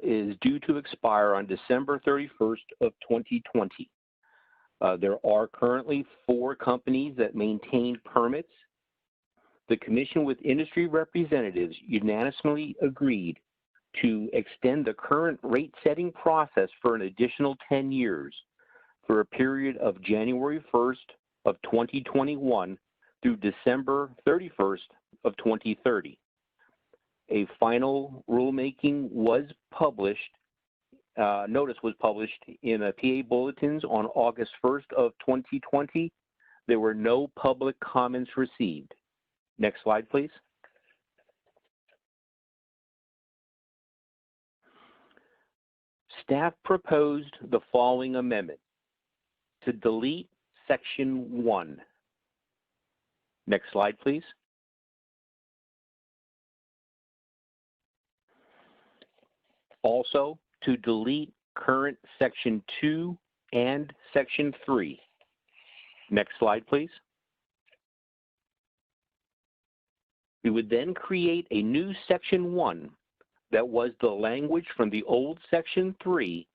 is due to expire on December 31st of 2020. There are currently 4 companies that maintain permits. The Commission with industry representatives unanimously agreed to extend the current rate-setting process for an additional 10 years for a period of January 1st of 2021 through December 31st of 2030. A final rulemaking was published, notice was published in a PA Bulletins on August 1st of 2020. There were no public comments received. Next slide, please. Staff proposed the following amendment: to delete Section 1. Next slide, please. Also, to delete current Section 2 and Section 3. Next slide, please. We would then create a new Section 1 that was the language from the old Section 3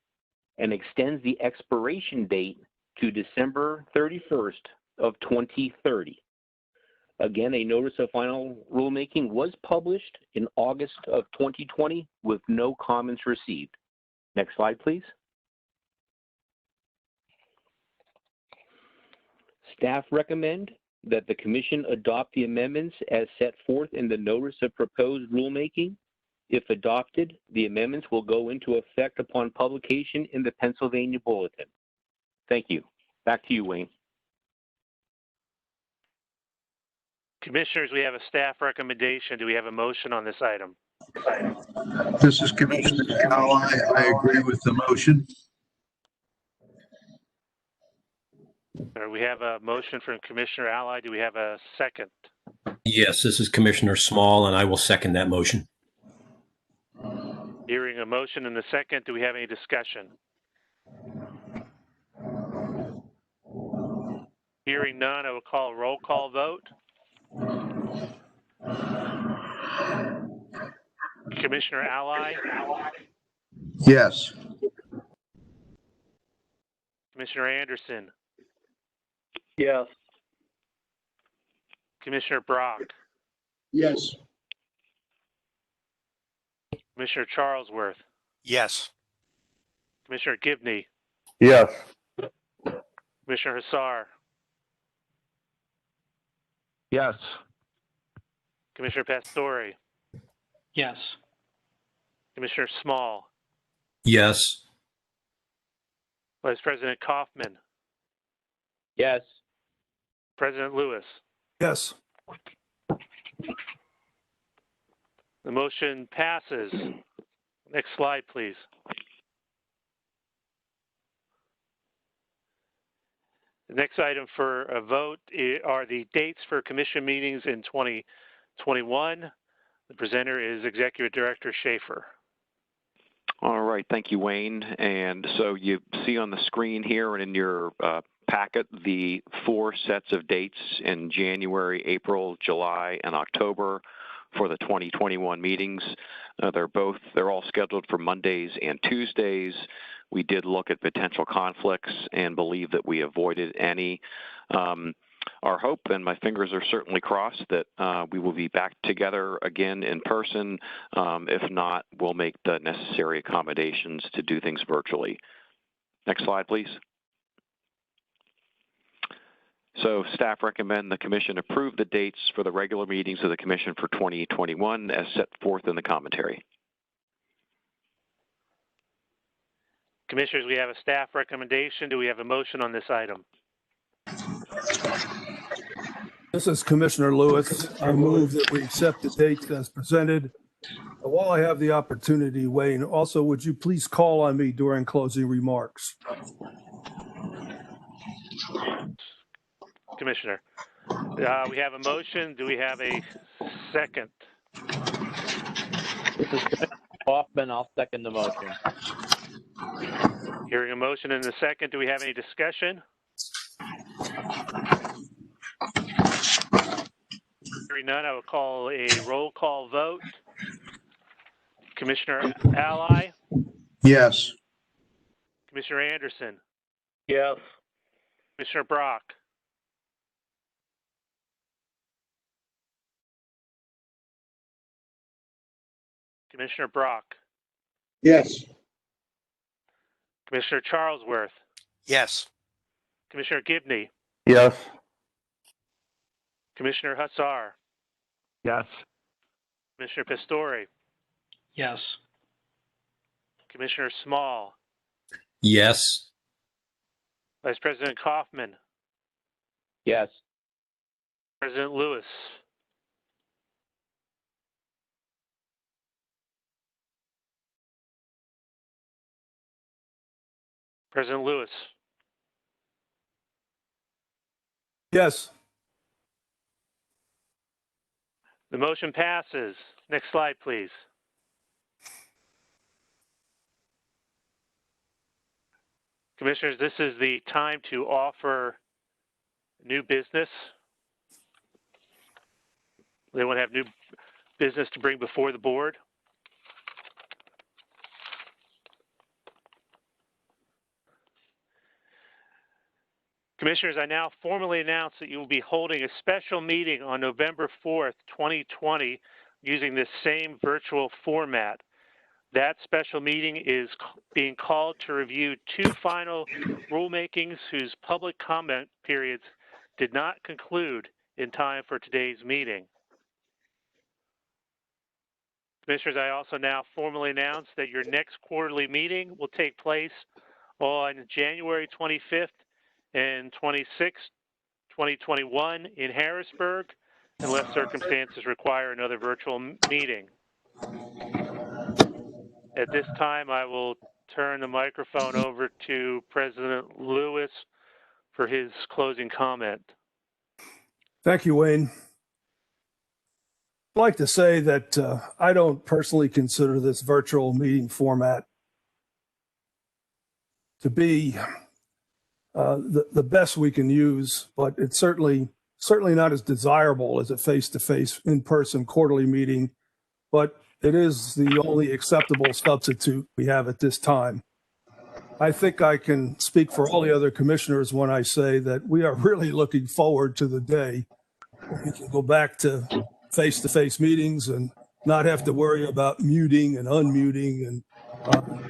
and extends the expiration date to December 31st of 2030. Again, a notice of final rulemaking was published in August of 2020 with no comments received. Next slide, please. Staff recommend that the Commission adopt the amendments as set forth in the notice of proposed rulemaking. If adopted, the amendments will go into effect upon publication in the Pennsylvania Bulletin. Thank you. Back to you, Wayne. Commissioners, we have a staff recommendation. Do we have a motion on this item? This is Commissioner Ally. I agree with the motion. We have a motion from Commissioner Ally. Do we have a second? Yes, this is Commissioner Small, and I will second that motion. Hearing a motion and a second, do we have any discussion? Hearing none, I will call a roll call vote. Commissioner Ally? Yes. Commissioner Anderson? Yes. Commissioner Brock? Yes. Commissioner Charlesworth? Yes. Commissioner Gibney? Yes. Commissioner Hassar? Yes. Commissioner Pastore? Yes. Commissioner Small? Yes. Vice President Kaufman? Yes. President Lewis? Yes. The motion passes. Next slide, please. The next item for a vote are the dates for commission meetings in 2021. The presenter is Executive Director Schaefer. All right, thank you, Wayne. And so you see on the screen here and in your packet the 4 sets of dates in January, April, July, and October for the 2021 meetings. They're all scheduled for Mondays and Tuesdays. We did look at potential conflicts and believe that we avoided any. Our hope, and my fingers are certainly crossed, that we will be back together again in person. If not, we'll make the necessary accommodations to do things virtually. Next slide, please. So staff recommend the Commission approve the dates for the regular meetings of the Commission for 2021 as set forth in the commentary. Commissioners, we have a staff recommendation. Do we have a motion on this item? This is Commissioner Lewis. I move that we accept the dates as presented. While I have the opportunity, Wayne, also, would you please call on me during closing remarks? Commissioner, we have a motion. Do we have a second? This is Commissioner Hoffman. I'll second the motion. Hearing a motion and a second, do we have any discussion? Hearing none, I will call a roll call vote. Commissioner Ally? Yes. Commissioner Anderson? Yes. Commissioner Brock? Commissioner Brock? Yes. Commissioner Charlesworth? Yes. Commissioner Gibney? Yes. Commissioner Hassar? Yes. Commissioner Pastore? Yes. Commissioner Small? Yes. Vice President Kaufman? Yes. President Lewis? President Lewis? Yes. The motion passes. Next slide, please. Commissioners, this is the time to offer new business. Anyone have new business to bring before the board? Commissioners, I now formally announce that you will be holding a special meeting on November 4th, 2020, using this same virtual format. That special meeting is being called to review two final rulemakings whose public comment periods did not conclude in time for today's meeting. Commissioners, I also now formally announce that your next quarterly meeting will take place on January 25th and 26th, 2021 in Harrisburg, unless circumstances require another virtual meeting. At this time, I will turn the microphone over to President Lewis for his closing comment. Thank you, Wayne. I'd like to say that I don't personally consider this virtual meeting format to be the best we can use, but it's certainly not as desirable as a face-to-face, in-person quarterly meeting, but it is the only acceptable substitute we have at this time. I think I can speak for all the other commissioners when I say that we are really looking forward to the day when we can go back to face-to-face meetings and not have to worry about muting and unmuting and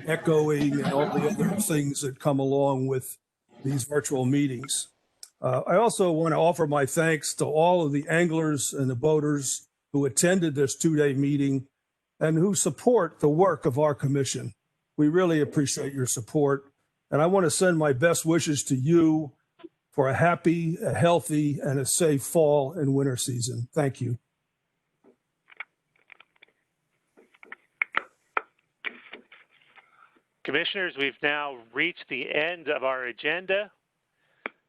echoing and all the other things that come along with these virtual meetings. I also want to offer my thanks to all of the anglers and the boaters who attended this two-day meeting and who support the work of our commission. We really appreciate your support. And I want to send my best wishes to you for a happy, a healthy, and a safe fall and winter season. Thank you. Commissioners, we've now reached the end of our agenda.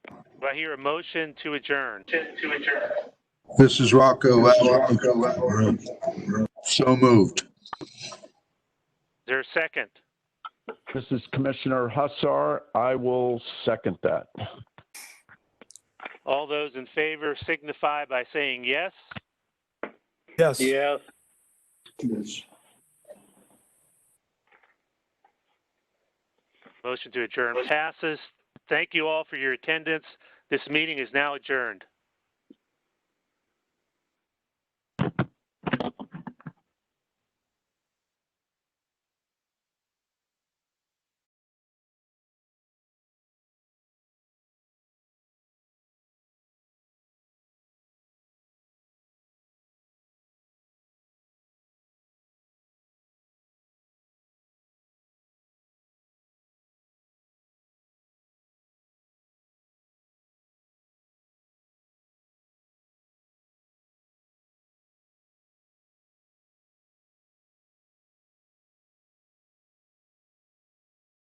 Do I hear a motion to adjourn? This is Rocco. So moved. Is there a second? This is Commissioner Hussar. I will second that. All those in favor signify by saying yes. Yes. Yes. Yes. Motion to adjourn passes. Thank you all for your attendance. This meeting is now adjourned.